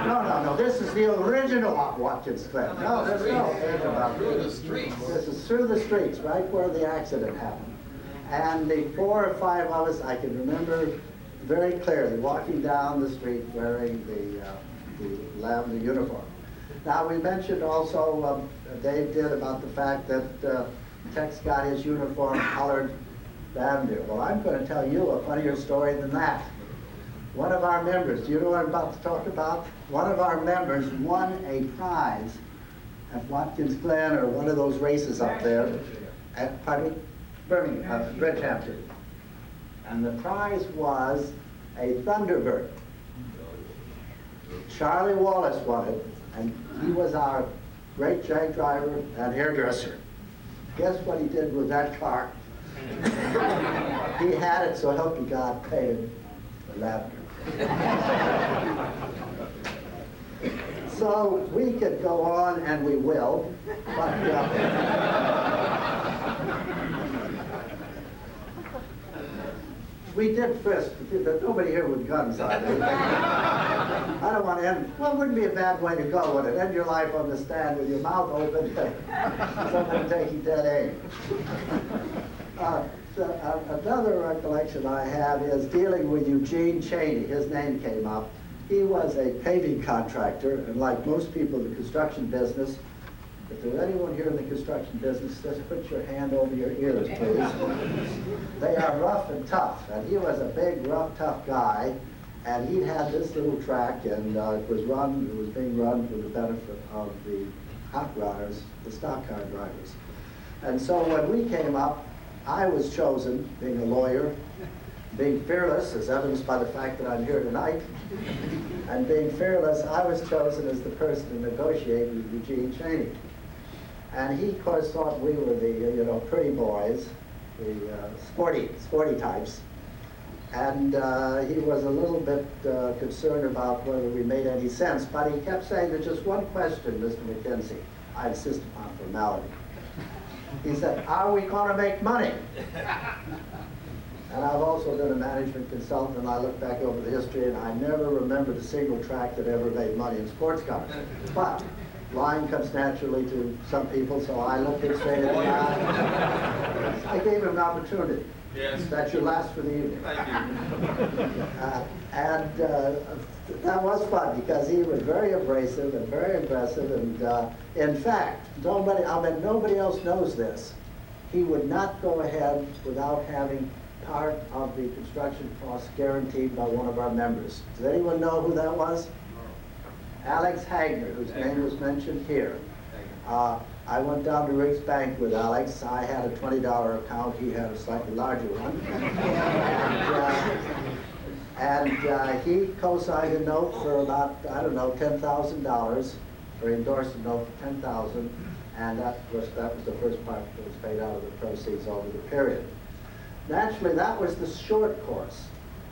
Speaker 3: no, this is the original Watkins Glen. No, there's no age about
Speaker 2: Through the streets.
Speaker 3: This is through the streets, right where the accident happened. And the 4 or 5 of us, I can remember very clearly, walking down the street wearing the lavender uniform. Now, we mentioned also, Dave did, about the fact that Tex got his uniform colored lavender. Well, I'm going to tell you a funnier story than that. One of our members, do you know what I'm about to talk about? One of our members won a prize at Watkins Glen, or one of those races up there at, Birmingham, Bridgehampton. And the prize was a Thunderbird. Charlie Wallace won it, and he was our great drag driver and hairdresser. Guess what he did with that car? He had it, so help me God, painted the lavender. So we could go on, and we will, but we did frisk. Nobody here with guns. I don't want to end. Well, it wouldn't be a bad way to go, would it? End your life on the stand with your mouth open, somebody taking dead aim. Another recollection I have is dealing with Eugene Cheney. His name came up. He was a paving contractor, and like most people in the construction business, if there's anyone here in the construction business, just put your hand over your ears, please. They are rough and tough, and he was a big, rough, tough guy, and he had this little track, and it was being run for the benefit of the hot rodders, the stock car drivers. And so when we came up, I was chosen, being a lawyer, being fearless, as evidenced by the fact that I'm here tonight, and being fearless, I was chosen as the person to negotiate with Eugene Cheney. And he, of course, thought we were the, pretty boys, the sporty types. And he was a little bit concerned about whether we made any sense, but he kept saying, there's just one question, Mr. McKinsey. I insist upon formality. He said, are we going to make money? And I've also been a management consultant, and I look back over the history, and I never remembered a single track that ever made money in sports cars. But lying comes naturally to some people, so I looked him straight in the eye. I gave him an opportunity.
Speaker 2: Yes.
Speaker 3: That should last for the evening.
Speaker 2: Thank you.
Speaker 3: And that was fun, because he was very abrasive and very impressive, and in fact, nobody else knows this, he would not go ahead without having part of the construction costs guaranteed by one of our members. Does anyone know who that was? Alex Hagner, whose name was mentioned here. I went down to Riggs Bank with Alex. I had a $20 account. He had a slightly larger one. And he co-signed a note for about, $10,000, or endorsed a note for $10,000, and that was the first part that was paid out of the proceeds over the period. Naturally, that was the short course.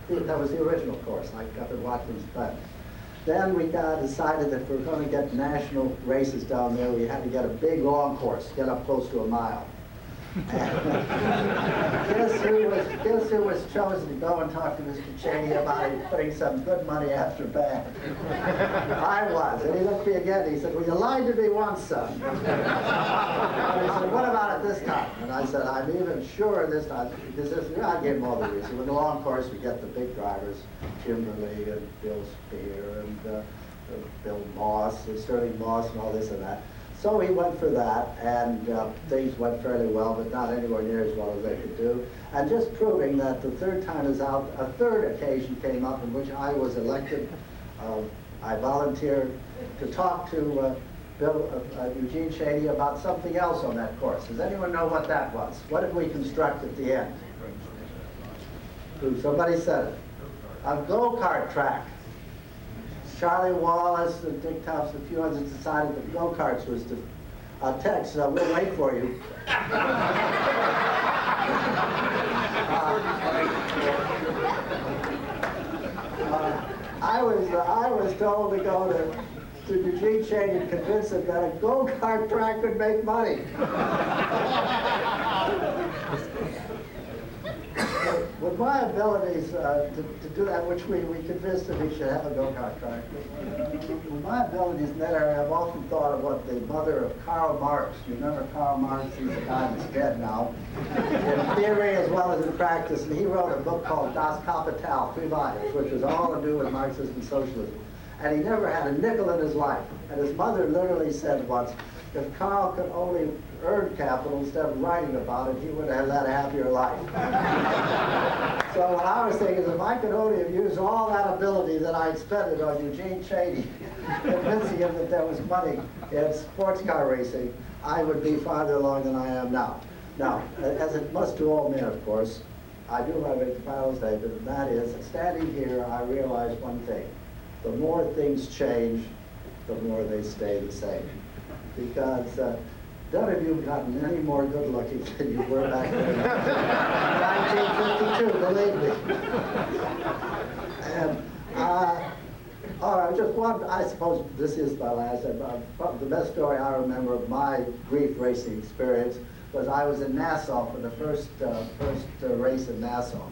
Speaker 3: That was the original course, like up at Watkins Glen. Then we decided that if we're going to get national races down there, we had to get a big long course, get up close to a mile. Guess who was chosen to go and talk to Mr. Cheney about putting some good money after bad? I was. And he looked at me again. He said, well, you lied to me once, son. And he said, what about it this time? And I said, I'm even sure this time. I gave him all the reasons. With the long course, we get the big drivers, Kimberly and Bill Spear and Bill Moss and Sterling Moss and all this and that. So he went for that, and things went fairly well, but not anywhere near as well as they could do. And just proving that the third time is out, a third occasion came up in which I was elected. I volunteered to talk to Eugene Cheney about something else on that course. Does anyone know what that was? What did we construct at the end? Somebody said it. A go-kart track. Charlie Wallace and Dick Thompson, a few others decided that go-karts was the Tex, we'll wait for you. I was told to go to Eugene Cheney and convince him that a go-kart track would make money. With my abilities to do that, which we convinced him he should have a go-kart track. With my abilities in that area, I've often thought of what the mother of Karl Marx. You remember Karl Marx? He's a guy that's dead now. In theory as well as in practice. And he wrote a book called Das Kapital, 3 volumes, which was all to do with Marxism and socialism. And he never had a nickel in his life. And his mother literally said once, if Karl could only earn capital instead of writing about it, he would have led a happier life. So what I was thinking is if I could only have used all that ability that I'd spent it on Eugene Cheney, convincing him that there was money in sports car racing, I would be farther along than I am now. Now, as it must to all men, of course, I do my way to final statement, and that is, standing here, I realize one thing. The more things change, the more they stay the same. Because none of you have gotten any more good looking than you were back then in 1952, believe me. And, all right, just one, I suppose this is my last, the best story I remember of my brief racing experience was I was in Nassau for the first race in Nassau.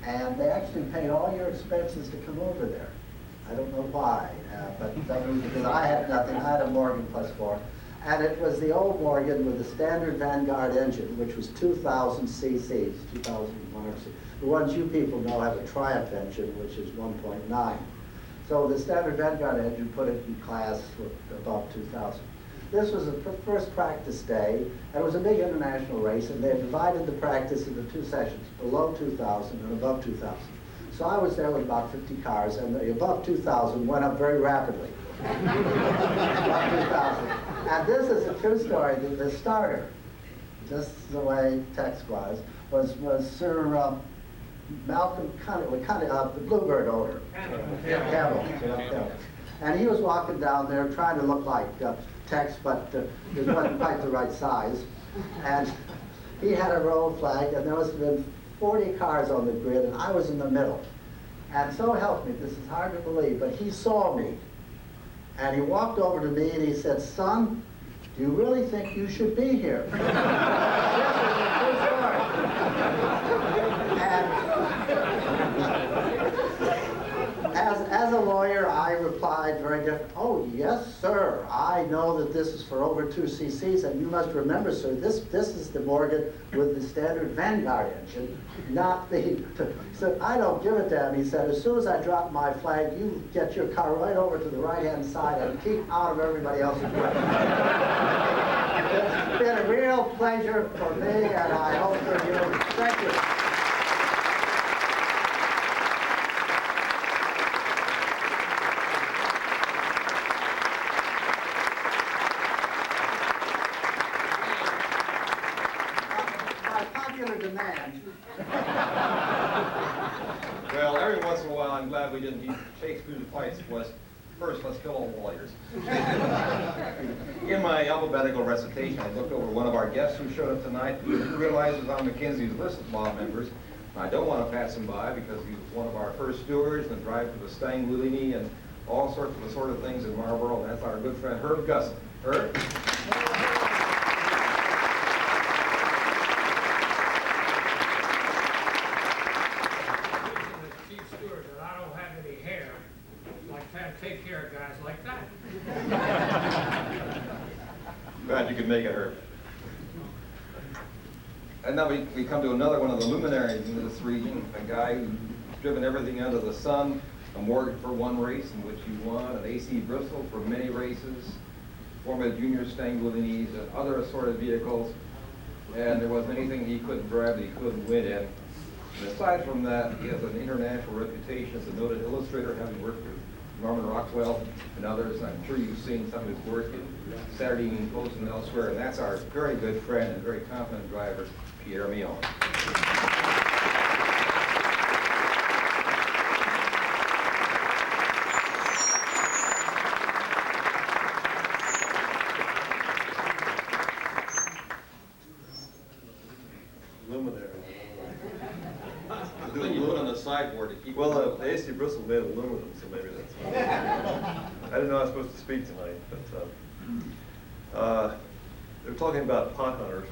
Speaker 3: And they actually paid all your expenses to come over there. I don't know why, but that was because I had nothing. I had a Morgan +4. And it was the old Morgan with the standard Vanguard engine, which was 2,000 cc's, 2,001 cc. The ones you people know have a Triumph engine, which is 1.9. So the standard Vanguard engine put it in class with above 2,000. This was the first practice day, and it was a big international race, and they divided the practice into 2 sessions, below 2,000 and above 2,000. So I was there with about 50 cars, and the above 2,000 went up very rapidly. Above 2,000. And this is a true story. The starter, just the way Tex was Sir Malcolm Cunningham, the Bluebird owner. Campbell. And he was walking down there trying to look like Tex, but he wasn't quite the right size. And he had a row flag, and there must have been 40 cars on the grid, and I was in the middle. And so help me, this is hard to believe, but he saw me. And he walked over to me and he said, son, do you really think you should be here? This is a true story. And as a lawyer, I replied very different. Oh, yes, sir. I know that this is for over 2 cc's, and you must remember, sir, this is the Morgan with the standard Vanguard engine, not the... He said, I don't give a damn. He said, as soon as I drop my flag, you get your car right over to the right-hand side and keep out of everybody else's way. It's been a real pleasure for me, and I hope for you. Thank you.
Speaker 2: Well, every once in a while, I'm glad we didn't eat Shakespeare's fights was, first, let's kill all the lawyers. In my alphabetical recitation, I looked over one of our guests who showed up tonight, who realizes on McKinsey's list of mob members. I don't want to pass him by because he was one of our first stewards and driver for the Stang Lulini and all sorts of assorted things in Marlboro, and that's our good friend Herb Gussan. Herb?
Speaker 9: Chief Stewart, that I don't have any hair, like that, take care of guys like that.
Speaker 2: Glad you could make it, Herb. And now we come to another one of the luminaries in this region, a guy who's driven everything under the sun, a Morgan for one race in which he won, an AC Bristol for many races, former junior Stangulinis and other assorted vehicles, and there wasn't anything he couldn't drive that he couldn't win in. And aside from that, he has an international reputation as a noted illustrator, having worked with Norman Rockwell and others. I'm sure you've seen some of his work in Saturday Evening Post and elsewhere, and that's our very good friend and very competent driver, Pierre Mion.
Speaker 10: Luminary.
Speaker 2: Then you put on the sideboard to keep.
Speaker 10: Well, the AC Bristol made of aluminum, so maybe that's why. I didn't know I was supposed to speak tonight, but they were talking about pot hunters.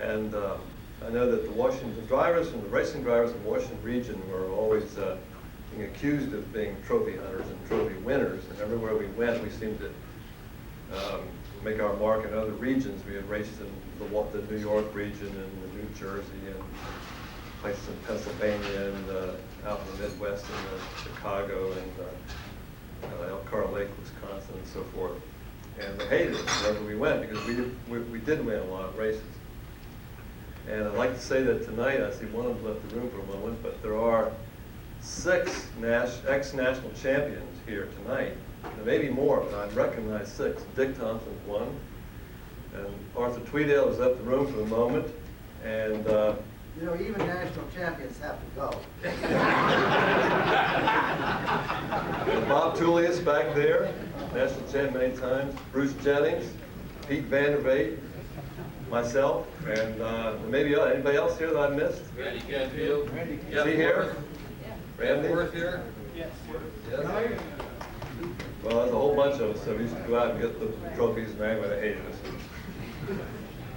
Speaker 10: And I know that the Washington drivers and the racing drivers in the Washington region were always being accused of being trophy hunters and trophy winners. And everywhere we went, we seemed to make our mark in other regions. We had raced in the New York region and the New Jersey and places in Pennsylvania and out in the Midwest in Chicago and Elkhart Lake, Wisconsin, and so forth. And they hated it wherever we went because we did win a lot of races. And I'd like to say that tonight, I see one of them left the room for a moment, but there are 6 ex-national champions here tonight. There may be more, but I recognize 6. Dick Thompson's one, and Arthur Tweedale is left the room for the moment, and
Speaker 3: You know, even national champions have to go.
Speaker 10: and Bob Tullius back there, national champ many times, Bruce Jennings, Pete Vandervate, myself, and maybe anybody else here that I missed?
Speaker 2: Randy Canfield.
Speaker 10: Is he here? Randy?
Speaker 2: Worth here?
Speaker 9: Yes.
Speaker 10: Yes. Well, there's a whole bunch of us, so we used to go out and get the trophies, and everybody hated us.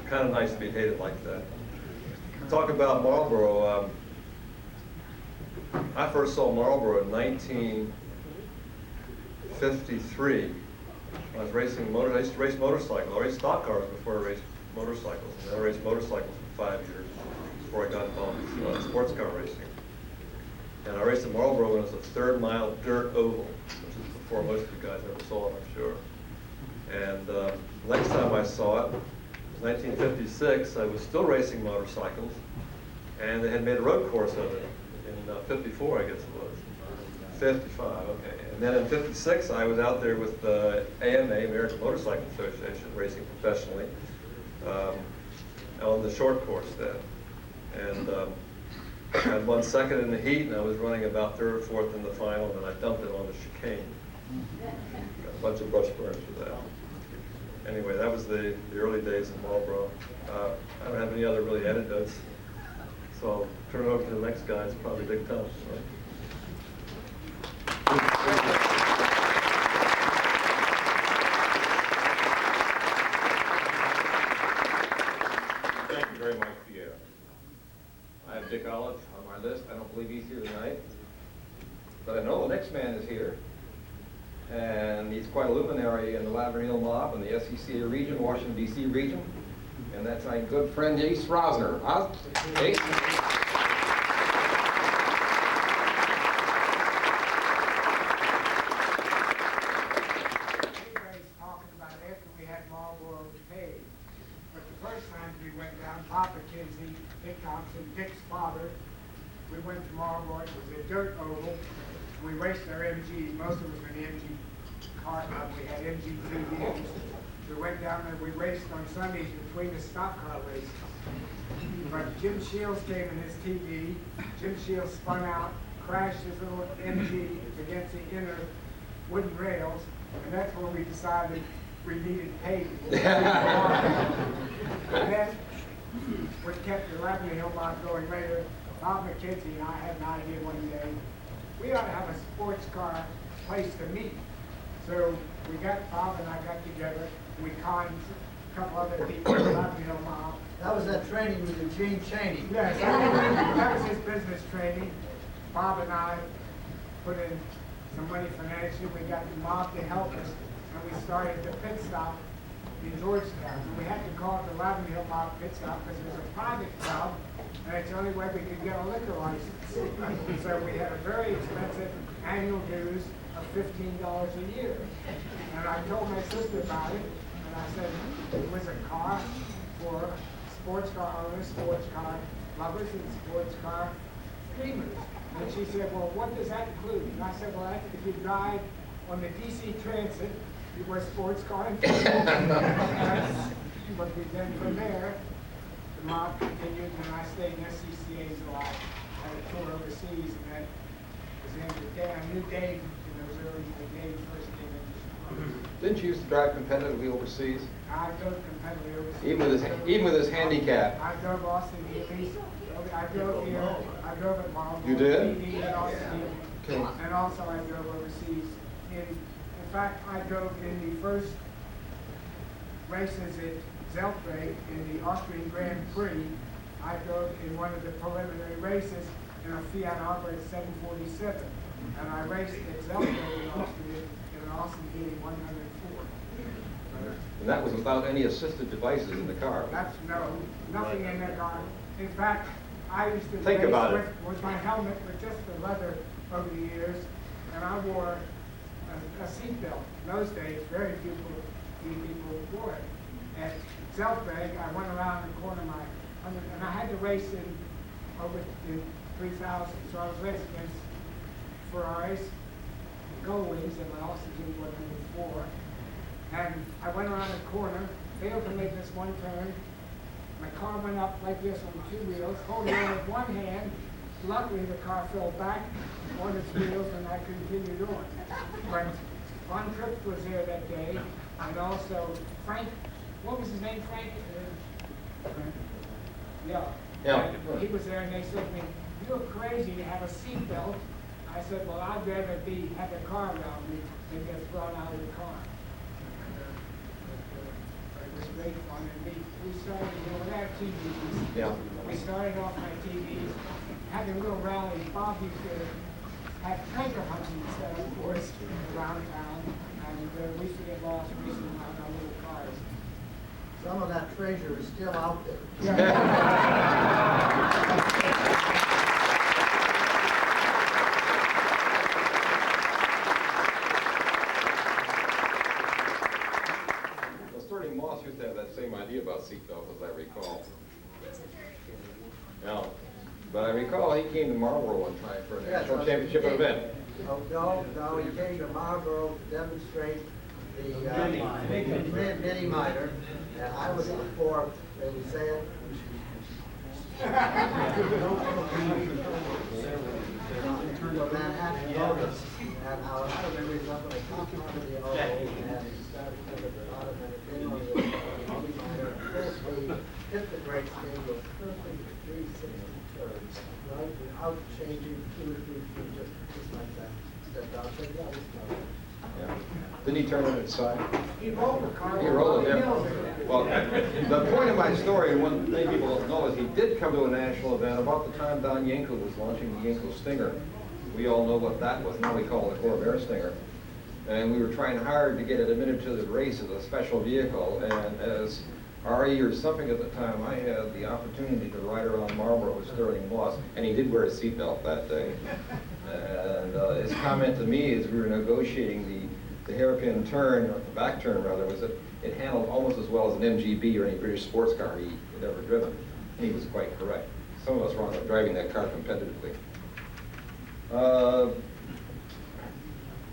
Speaker 10: Kind of nice to be hated like that. Talk about Marlboro. I first saw Marlboro in 1953. I was racing I used to race motorcycles. I raced stock cars before I raced motorcycles. And then I raced motorcycles for 5 years before I got involved in sports car racing. And I raced at Marlboro when it was a 3rd mile dirt oval, which is before most of you guys ever saw it, I'm sure. And the next time I saw it, 1956, I was still racing motorcycles, and they had made a road course of it in 54, I guess it was. 55, okay. And then in 56, I was out there with the AMA, American Motorcycle Association, racing professionally on the short course then. And I had won 2nd in the heat, and I was running about 3rd or 4th in the final, and I dumped it on the chicane. Got a bunch of brush burns for that. Anyway, that was the early days of Marlboro. I don't have any other really anecdotes, so I'll turn it over to the next guy. It's probably Dick Thompson, right?
Speaker 2: Thank you very much, Pierre. I have Dick Olive on my list. I don't believe he's here tonight, but I know the next man is here. And he's quite a luminary in the Lavender mob in the SCCA region, Washington DC region, and that's my good friend Yates Rosner. Yates?
Speaker 9: Everybody's talking about after we had Marlboro paved. But the first time we went down, Papa McKinsey, Dick Thompson, Dick's father, we went to Marlboro. It was a dirt oval. We raced our MGs. Most of us were in the MG car club. We had MG TVs. We went down there. We raced on Sundays between the stock car races. But Jim Shields came in his TV. Jim Shields spun out, crashed his little MG against the inner wooden rails, and that's when we decided we needed paving. And then we kept the Lavender Hill mob going later. Bob McKinsey and I had an idea one day. We ought to have a sports car place to meet. So Bob and I got together, we conned a couple other people, Lavender mob.
Speaker 3: That was that training with Eugene Cheney.
Speaker 9: Yes, that was his business training. Bob and I put in some money financially. We got the mob to help us, and we started the pit stop in Georgetown. And we had to call it the Lavender Mob Pit Stop because it was a private club, and it's the only way we could get a liquor license. So we had a very expensive annual dues of $15 a year. And I told my sister about it, and I said it was a car for sports car owners, sports car lovers, and sports car dreamers. And she said, well, what does that include? And I said, well, if you drive on the DC Transit, you wear sports car and but then from there, the mob continued, and I stayed in SCCA until I had a tour overseas, and that was the end of the day. I knew Dave in those early days, first came in.
Speaker 2: Didn't you used to drive competitively overseas?
Speaker 9: I drove competitively overseas.
Speaker 2: Even with his handicap?
Speaker 9: I drove Austin Healey. I drove here. I drove at Marlboro.
Speaker 2: You did?
Speaker 9: TV and Austin Healey.
Speaker 2: Okay.
Speaker 9: And also I drove overseas. In fact, I drove in the first races at Zeltweg in the Austrian Grand Prix. I drove in one of the preliminary races in a Fiat Arbor 747. And I raced at Zeltweg in Austin Healey 104.
Speaker 2: And that was without any assistive devices in the car?
Speaker 9: That's nothing in the car. In fact, I used to
Speaker 2: Think
Speaker 9: race
Speaker 2: about it.
Speaker 9: with my helmet with just the leather over the years, and I wore a seatbelt. In those days, very few people wore it. At Zeltweg, I went around the corner of and I had to race over in 3,000, so I was racing against Ferraris, Goldwings, and my Austin 104. And I went around the corner, failed to make this one turn. My car went up like this on two wheels, holding on with one hand. Luckily, the car fell back on its wheels, and I continued on. But Von Tripp was there that day, and also Frank, what was his name, Frank? Yeah.
Speaker 2: Yeah.
Speaker 9: He was there, and they said to me, "You're crazy to have a seatbelt." I said, "Well, I'd rather have the car around me than get thrown out of the car." It was great fun, and we started, with our TVs.
Speaker 2: Yeah.
Speaker 9: We started off my TVs, having little rallies. Bob used to have treasure hunting set up for us around town, and we used to get lost racing around our little cars.
Speaker 3: Some of that treasure is still out there.
Speaker 2: Sterling Moss used to have that same idea about seatbelts, as I recall. Yeah. But I recall he came to Marlboro one time for a national championship event.
Speaker 3: Oh, no, he came to Marlboro to demonstrate the mini miter, and I was the fourth, they would say it. From Manhattan Motors, and I remember he was up on the top part of the oval, and he started to the bottom, and it came on the mini miter, and first we hit the brakes, they were perfect 360 turns, right, without changing 2 or 3 feet, just like that. Stepped out, said, "Yeah, it's not."
Speaker 2: Yeah. Didn't he turn on its side?
Speaker 9: He rolled the car.
Speaker 2: He rolled it, yeah. Well, the point of my story, and one thing people don't know, is he did come to a national event about the time Don Yankel was launching the Yankel Stinger. We all know what that was. Now we call it a Corvette Stinger. And we were trying hard to get it admitted to the race as a special vehicle. And as RE or something at the time, I had the opportunity to ride around Marlboro with Sterling Moss, and he did wear a seatbelt that day. And his comment to me as we were negotiating the hairpin turn, or the back turn rather, was that it handled almost as well as an MGB or any British sports car he had ever driven. And he was quite correct. Some of us wound up driving that car competitively.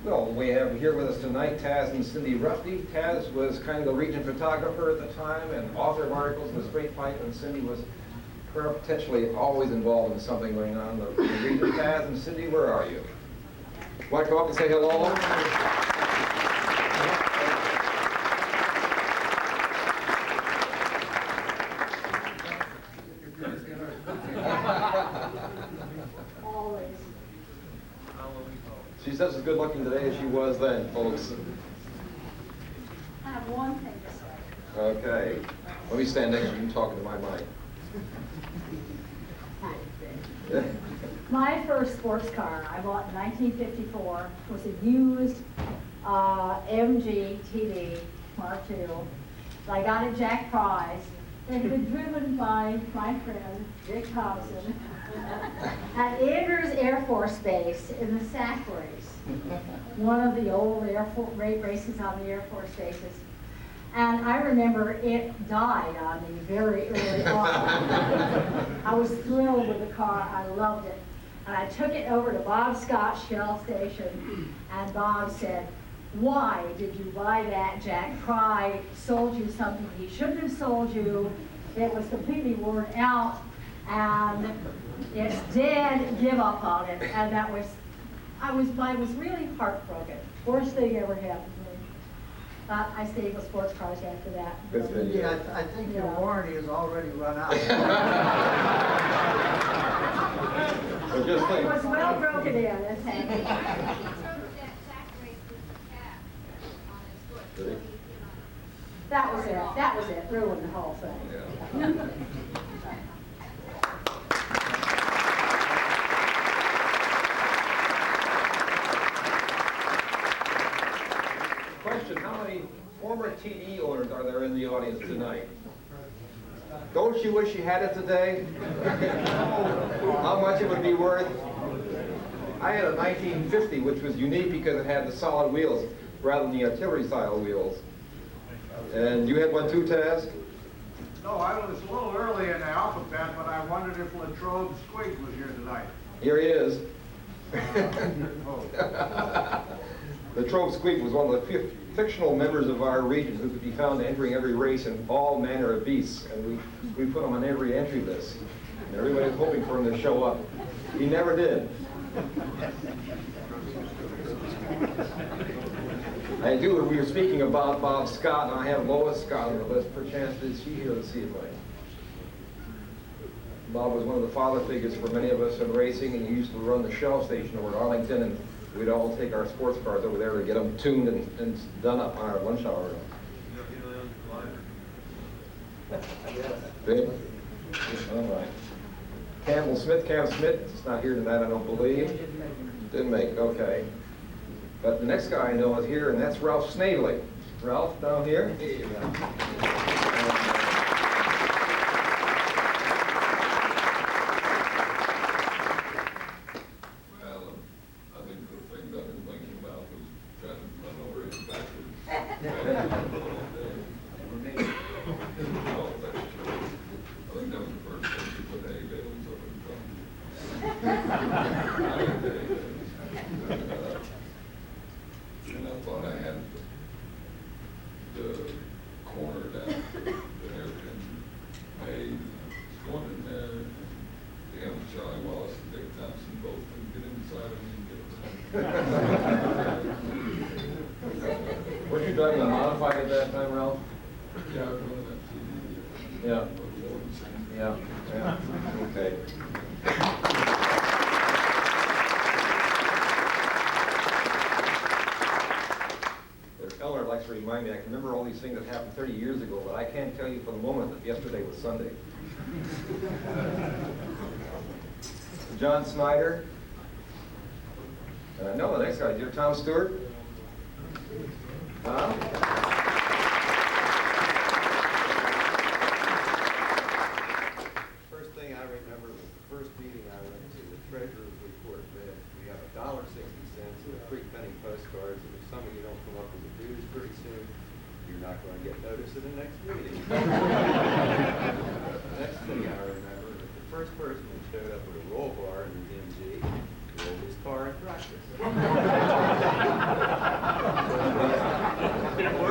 Speaker 2: Well, we have here with us tonight Taz and Cindy Rutkey. Taz was kind of the region photographer at the time and author of articles in the Straight Pipe, and Cindy was potentially always involved in something going on in the region. Taz and Cindy, where are you? Want to come up and say hello? She's just as good looking today as she was then, folks.
Speaker 7: I have one thing to say.
Speaker 2: Okay. Let me stand next to you talking to my mic.
Speaker 11: My first sports car I bought in 1954 was a used MG TD Mark II. I got it Jack Prize. It had been driven by my friend Dick Thompson at Andrews Air Force Base in the SAC race, one of the old races on the Air Force bases. And I remember it died on me very early on. I was thrilled with the car. I loved it. And I took it over to Bob Scott's Shell Station, and Bob said, "Why did you buy that? Jack Pry sold you something he shouldn't have sold you. It was completely worn out, and it's dead. Give up on it." And I was really heartbroken. Worst thing ever happened to me. I stayed with sports cars after that.
Speaker 2: Good for you.
Speaker 3: Yeah, I think your warranty has already run out.
Speaker 2: But just
Speaker 11: It
Speaker 2: think,
Speaker 11: was well broken in, it's handy.
Speaker 7: He drove that sack race with the cap on his foot.
Speaker 2: Did he?
Speaker 11: That was it, ruined the whole thing.
Speaker 2: Yeah. Question, how many former TD owners are there in the audience tonight? Don't you wish you had it today? How much it would be worth? I had a 1950, which was unique because it had the solid wheels rather than the artillery style wheels. And you had one too, Taz?
Speaker 1: No, I was a little early in the alphabet, but I wondered if Latrobe Squeak was here tonight.
Speaker 2: Here he is. The Trove Squeak was one of the fictional members of our region who could be found entering every race in all manner of beasts, and we put him on every entry list. And everybody was hoping for him to show up. He never did. We were speaking about Bob Scott, and I have Lois Scott on the list. Perchance is she here this evening? Bob was one of the father figures for many of us in racing, and he used to run the Shell Station over at Arlington, and we'd all take our sports cars over there to get them tuned and done up on our lunch hour. Good. All right. Cam Smith is not here tonight, I don't believe. Didn't make it, okay. But the next guy I know is here, and that's Ralph Snavely. Ralph, down here. Were you driving a modified at that time, Ralph?
Speaker 12: Yeah, I was running that TV.
Speaker 2: Yeah. Yeah. Okay. Eleanor likes to remind me, I can remember all these things that happened 30 years ago, but I can't tell you for the moment that yesterday was Sunday. John Snyder. And I know the next guy, dear Tom Stewart. Tom?
Speaker 5: First thing I remember was the first meeting I went to, the treasurer's report read, we have $1.60 in free penny postcards, and if some of you don't come up with the dues pretty soon, you're not going to get noticed at the next meeting. The next thing I remember is the first person that showed up with a roll bar in the MG rolled his car in practice. The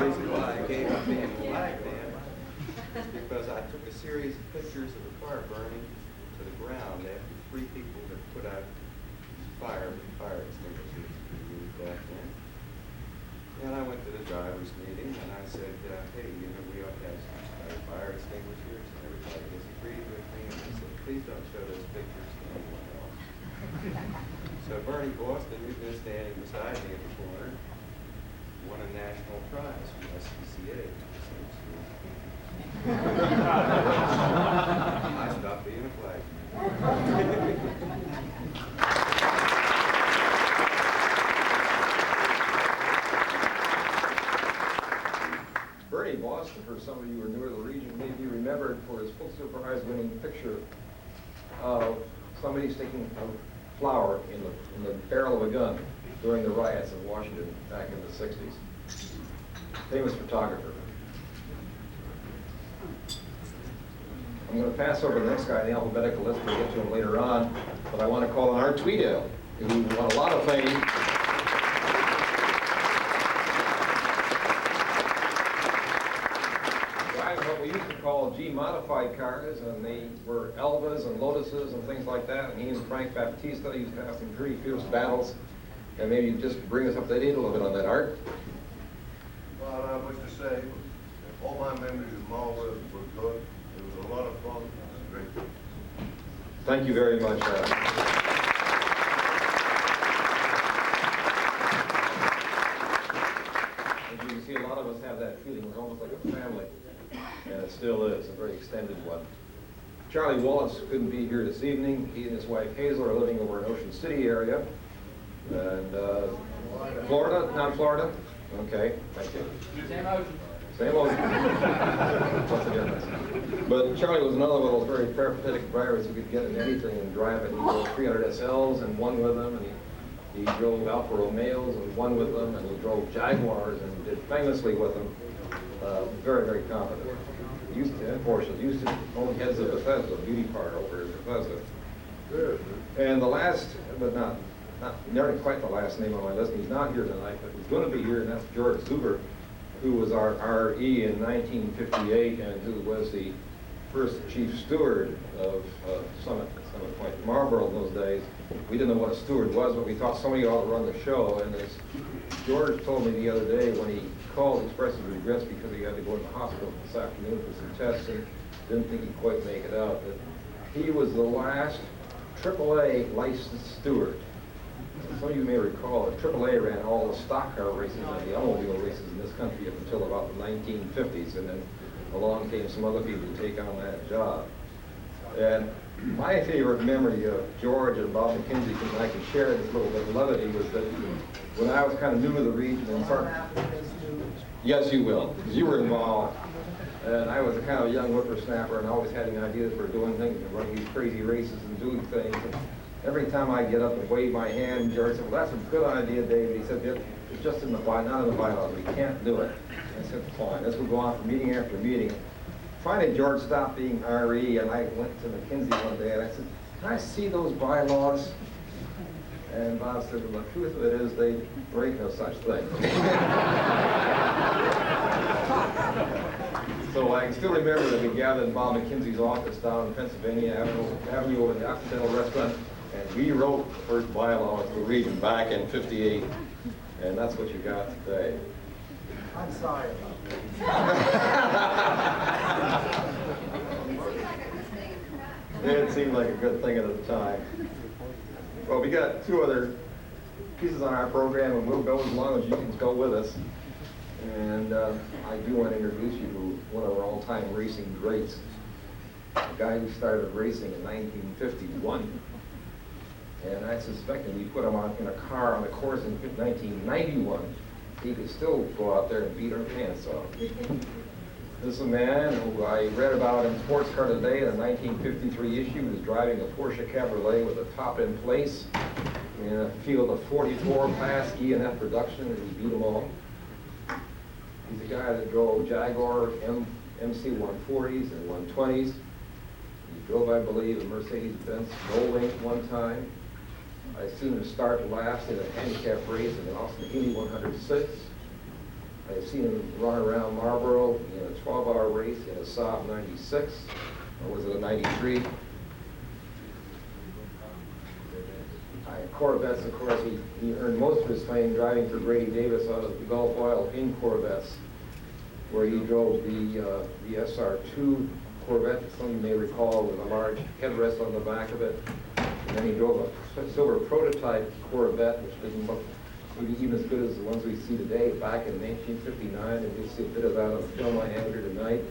Speaker 5: reason why I gave up being a flag man is because I took a series of pictures of the car burning to the ground after 3 people had put out fire extinguishers we used back then. And I went to the driver's meeting and I said, hey, you know, we ought to have some fire extinguishers. And everybody disagreed with me. And I said, please don't show those pictures to anyone else. So Bernie Boston, who's been standing beside me in the corner, won a national prize from SCCA. I stopped being a flag.
Speaker 2: Bernie Boston, for some of you who are newer to the region, may be remembered for his Pulitzer Prize winning picture of somebody sticking a flower in the barrel of a gun during the riots of Washington back in the 60s. Famous photographer. I'm going to pass over the next guy in the alphabetical list. We'll get to him later on. But I want to call on Art Tweedale, who won a lot of fame. Driving what we used to call G-modified cars, and they were Elvas and Lotuses and things like that. And he and Frank Baptista used to have some pretty fierce battles. And maybe you just bring us up to date a little bit on that, Art.
Speaker 13: Well, I don't have much to say. All my memories of Marlboro were good. It was a lot of fun. It was great.
Speaker 2: Thank you very much. As you can see, a lot of us have that feeling. We're almost like a family, and it still is a very extended one. Charlie Wallace couldn't be here this evening. He and his wife Hazel are living over in Ocean City area. And Florida? Not Florida? Okay, thank you.
Speaker 12: Same ocean.
Speaker 2: Same ocean. What's the difference? But Charlie was another one of those very peripatetic drivers who could get in anything and drive it. He drove 300 SLs and won with them, and he drove Alfa Romeos and won with them, and he drove Jaguars and did famously with them. Very, very confident. He used to, and Porsche, he used to own heads of Bethesda, beauty parlor over in Bethesda. And the last, but not nearly quite the last name on my list, he's not here tonight, but he's going to be here, and that's George Zuber, who was our RE in 1958 and who was the first chief steward of Summit Point Marlboro in those days. We didn't know what a steward was, but we thought somebody ought to run the show. And as George told me the other day when he called, expressed his regrets because he had to go to the hospital this afternoon for some tests and didn't think he'd quite make it out, that he was the last AAA licensed steward. Some of you may recall that AAA ran all the stock car races and the automobile races in this country up until about the 1950s, and then along came some other people to take on that job. And my favorite memory of George and Bob McKinsey, and I can share this little bit of levity, was that when I was kind of new to the region and yes, you will, because you were involved. And I was a kind of young whippersnapper and always having ideas for doing things and running these crazy races and doing things. And every time I get up and wave my hand, George said, "Well, that's a good idea, David." He said, "It's just in the not in the bylaws. We can't do it." I said, "Fine." This would go on for meeting after meeting. Finally, George stopped being RE, and I went to McKinsey one day, and I said, "Can I see those bylaws?" And Bob said, "Well, the truth of it is they break no such thing." So I can still remember that we gathered in Bob McKinsey's office down in Pennsylvania Avenue over the Occidental Restaurant, and we wrote the first bylaws for the region back in '58, and that's what you got today.
Speaker 3: I'm sorry about that.
Speaker 2: It seemed like a good thing at the time. Well, we got two other pieces on our program, and we'll go as long as you can go with us. And I do want to introduce you to one of our all-time racing greats, a guy who started racing in 1951. And I suspect that we put him in a car on a course in 1991, he could still go out there and beat our pants off. This is a man who I read about in Sports Car Today in a 1953 issue. He was driving a Porsche Cabriolet with the top in place in a field of 44 Class E and F production, and he beat them all. He's a guy that drove Jaguar MC140s and 120s. He drove, I believe, a Mercedes-Benz Goldwing one time. I've seen him start last in a handicap race in an Austin Healey 106. I've seen him run around Marlboro in a 12-hour race in a Saab 96, or was it a 93? Corvettes, of course, he earned most of his fame driving for Grady Davis out of the Gulf Oil in Corvettes, where he drove the SR2 Corvette, that some of you may recall, with a large headrest on the back of it. And then he drove a silver prototype Corvette, which doesn't look maybe even as good as the ones we see today, back in 1959, and we see a bit of that on the film I have here tonight.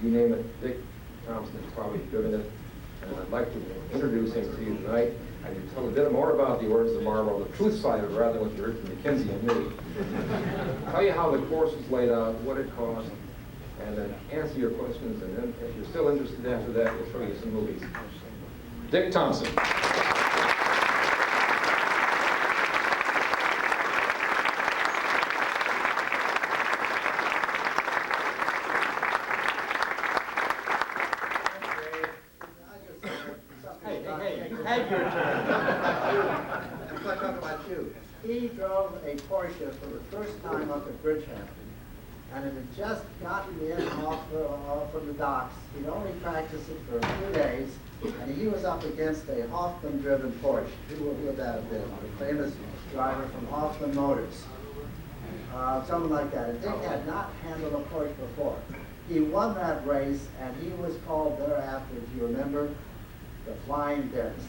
Speaker 2: You name it, Dick Thompson has probably driven it, and I'd like to introduce him to you tonight. I can tell a bit more about the origins of Marlboro, the truth side of it, rather than what you heard from McKinsey and me. Tell you how the course was laid out, what it cost, and then answer your questions, and then if you're still interested after that, we'll show you some movies. Dick Thompson.
Speaker 3: He drove a Porsche for the first time up at Bridgehampton, and it had just gotten in off from the docks. He'd only practiced it for a few days, and he was up against a Hoffman-driven Porsche. Who would that have been? The famous driver from Hoffman Motors. Someone like that. And Dick had not handled a Porsche before. He won that race, and he was called thereafter, if you remember, the Flying Dentist.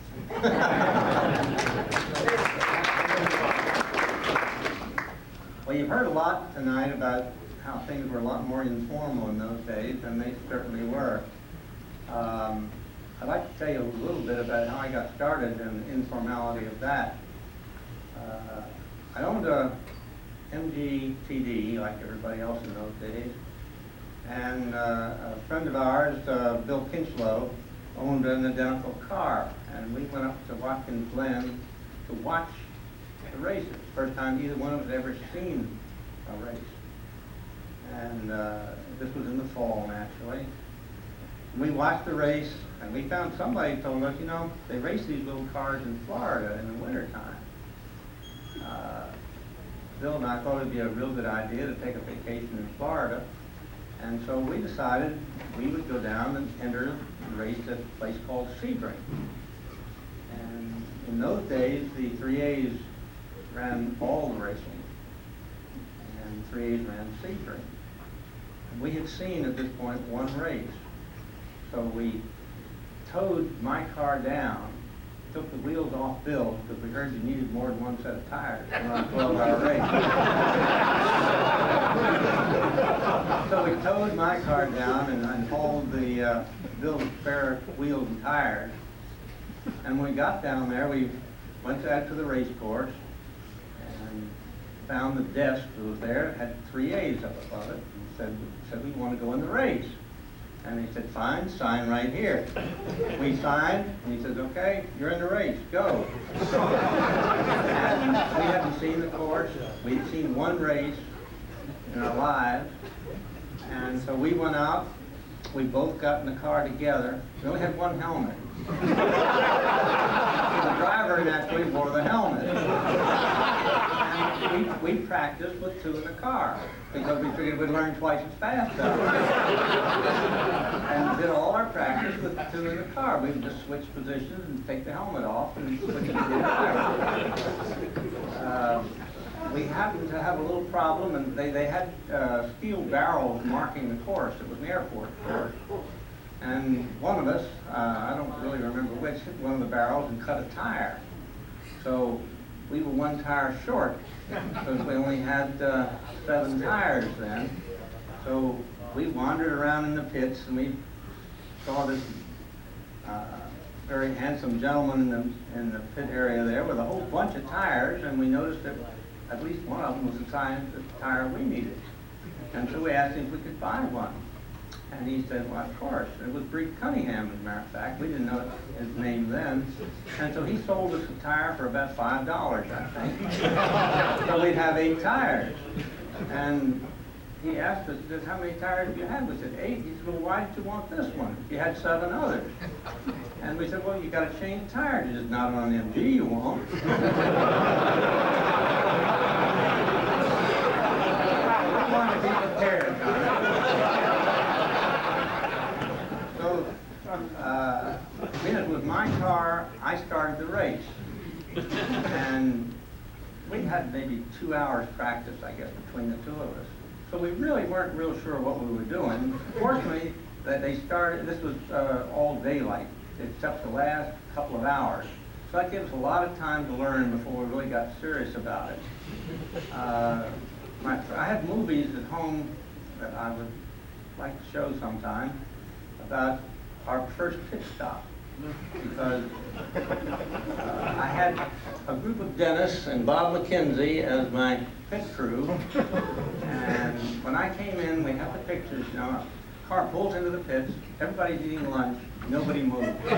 Speaker 14: Well, you've heard a lot tonight about how things were a lot more informal in those days, and they certainly were. I'd like to tell you a little bit about how I got started and the informality of that. I owned a MGTD, like everybody else in those days, and a friend of ours, Bill Kinchlow, owned an identical car, and we went up to Watkins Glen to watch the races. First time either one of us had ever seen a race. And this was in the fall, naturally. We watched the race, and we found somebody told us, you know, they race these little cars in Florida in the wintertime. Bill and I thought it'd be a real good idea to take a vacation in Florida. And so we decided we would go down and enter the race at a place called Sebring. And in those days, the 3As ran all the racing, and 3As ran Sebring. And we had seen at this point one race. So we towed my car down, took the wheels off Bill, because we heard you needed more than one set of tires to run a 12-hour race. So we towed my car down and hauled the Bill's spare wheels and tires. And when we got down there, we went out to the race course and found the desk that was there. It had 3As up above it, and said we want to go in the race. And he said, fine, sign right here. We signed, and he says, okay, you're in the race, go. And we hadn't seen the course. We'd seen one race in our lives. And so we went out. We both got in the car together. We only had one helmet. The driver naturally wore the helmet. And we practiced with two in the car, because we figured we'd learn twice as fast that way. And did all our practice with two in the car. We would just switch positions and take the helmet off and switch it to the driver. We happened to have a little problem, and they had steel barrels marking the course. It was an airport course. And one of us, I don't really remember which, hit one of the barrels and cut a tire. So we were one tire short, because we only had 7 tires then. So we wandered around in the pits, and we saw this very handsome gentleman in the pit area there with a whole bunch of tires, and we noticed that at least one of them was the tire we needed. And so we asked him if we could buy one. And he said, well, of course. It was Breed Cunningham, as a matter of fact. We didn't know his name then. And so he sold us a tire for about $5, I think. So we'd have 8 tires. And he asked us, how many tires do you have? We said, 8. He said, well, why did you want this one? You had 7 others. And we said, well, you got to change tires. It's not on an MG, you won't. We want to be prepared. So, when it was my car, I started the race. And we had maybe 2 hours practice, I guess, between the two of us. So we really weren't real sure what we were doing. Fortunately, that they started, this was all daylight. except the last couple of hours. So that gives us a lot of time to learn before we really got serious about it. I have movies at home that I would like to show sometime about our first pit stop. Because I had a group of dentists and Bob McKinsey as my pit crew. And when I came in, we have the pictures, you know, car pulls into the pits, everybody's eating lunch, nobody moves. The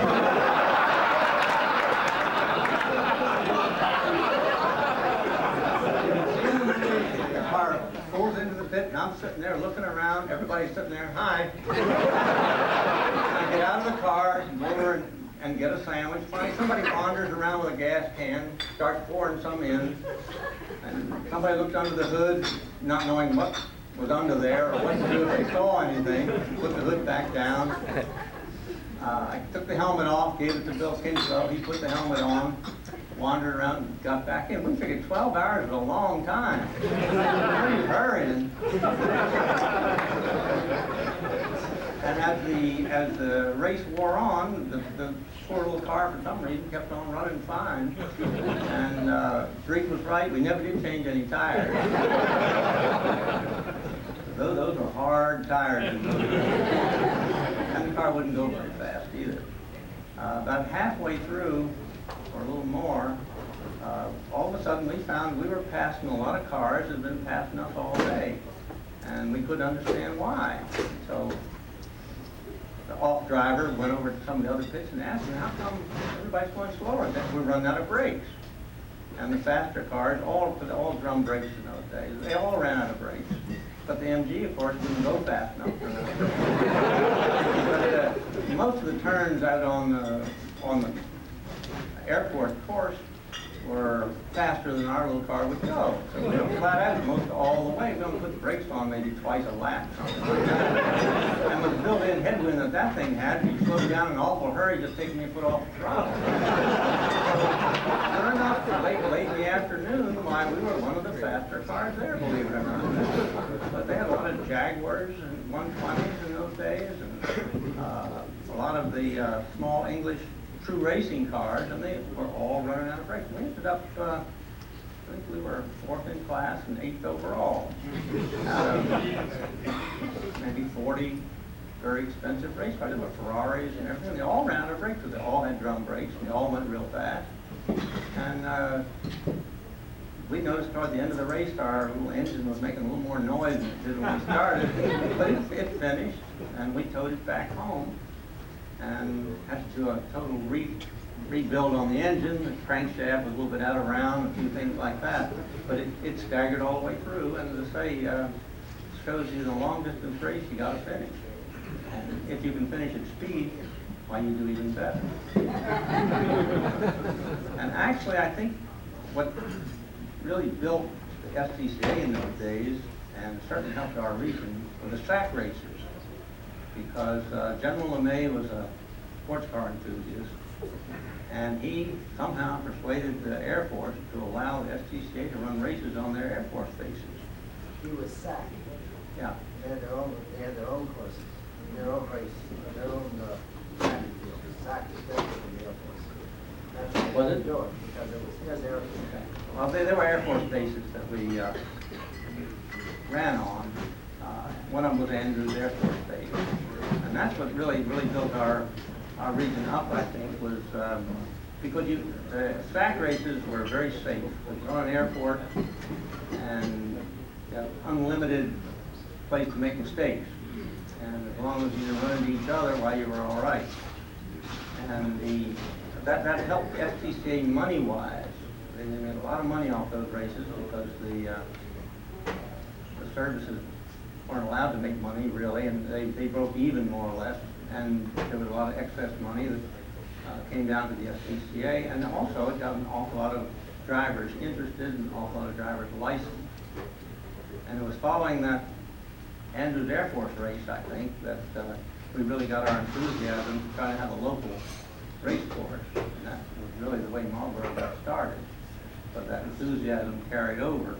Speaker 14: car pulls into the pit, and I'm sitting there looking around, everybody's sitting there, hi. I get out of the car, go over and get a sandwich. Finally, somebody wanders around with a gas can, starts pouring some in, and somebody looks under the hood, not knowing what was under there or what to do if they saw anything, put the hood back down. I took the helmet off, gave it to Bill Kinslow, he put the helmet on, wandered around and got back in. We figured 12 hours is a long time. Where are you hurrying? And as the race wore on, the poor little car for some reason kept on running fine. And Drake was right, we never did change any tires. Those were hard tires. And the car wouldn't go very fast either. About halfway through, or a little more, all of a sudden we found we were passing a lot of cars that had been passing us all day. And we couldn't understand why. So the off driver went over to some of the other pits and asked them, how come everybody's going slower? That we're running out of brakes. And the faster cars, all drum brakes in those days, they all ran out of brakes. But the MG, of course, didn't go fast enough for that. But most of the turns out on the airport course were faster than our little car would go. So we were flat out most all the way. We only put the brakes on maybe twice a lap, something like that. And with the built-in headwind that thing had, you slowed down in an awful hurry just taking your foot off the throttle. Sure enough, late in the afternoon, why, we were one of the faster cars there, believe it or not. But they had a lot of Jaguars and 120s in those days, and a lot of the small English true racing cars, and they were all running out of brakes. We ended up, I think we were 4th in class and 8th overall. Out of maybe 40 very expensive race cars. There were Ferraris and everything. They all ran out of brakes, because they all had drum brakes, and they all went real fast. And we noticed toward the end of the race, our little engine was making a little more noise than it did when we started. But it finished, and we towed it back home. And had to do a total rebuild on the engine. The crankshaft was a little bit out of round, a few things like that. But it staggered all the way through. And as I say, shows you in a long distance race, you got to finish. And if you can finish at speed, why, you do even better. And actually, I think what really built the SCCA in those days, and certainly helped our region, were the SAC racers. Because General LeMay was a sports car enthusiast, and he somehow persuaded the Air Force to allow the SCCA to run races on their Air Force bases.
Speaker 3: He was SAC.
Speaker 14: Yeah.
Speaker 3: They had their own courses, their own race, their own landing field. SAC was built for the Air Force. That's why
Speaker 14: Was
Speaker 3: they
Speaker 14: it?
Speaker 3: do it, because it was his Air Force.
Speaker 14: Okay. Well, they were Air Force bases that we ran on. One of them was Andrews Air Force Base. And that's what really built our region up, I think, was because SAC races were very safe. We were on an airport, and you had unlimited place to make mistakes. And as long as you didn't run into each other, why, you were all right. And that helped the SCCA money-wise. They made a lot of money off those races because the services weren't allowed to make money, really, and they broke even, more or less. And there was a lot of excess money that came down to the SCCA, and also it got an awful lot of drivers interested and an awful lot of drivers licensed. And it was following that Andrews Air Force race, I think, that we really got our enthusiasm to try to have a local race course. And that was really the way Marlboro got started. But that enthusiasm carried over.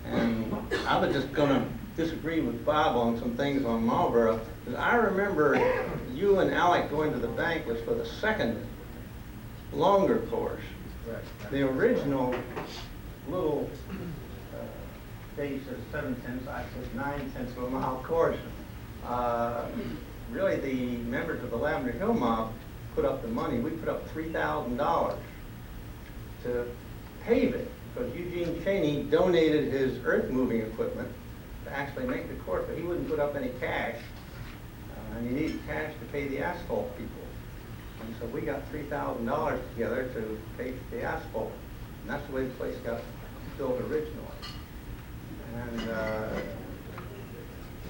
Speaker 14: And I was just going to disagree with Bob on some things on Marlboro. I remember you and Alec going to the bank was for the second longer course. The original little base of 7/10, I said 9/10 of a mile course. Really, the members of the Lavender Hill mob put up the money. We put up $3,000 to pave it because Eugene Chaney donated his earth moving equipment to actually make the course, but he wouldn't put up any cash. And you needed cash to pay the asphalt people. And so we got $3,000 together to pay for the asphalt. And that's the way the place got built originally. And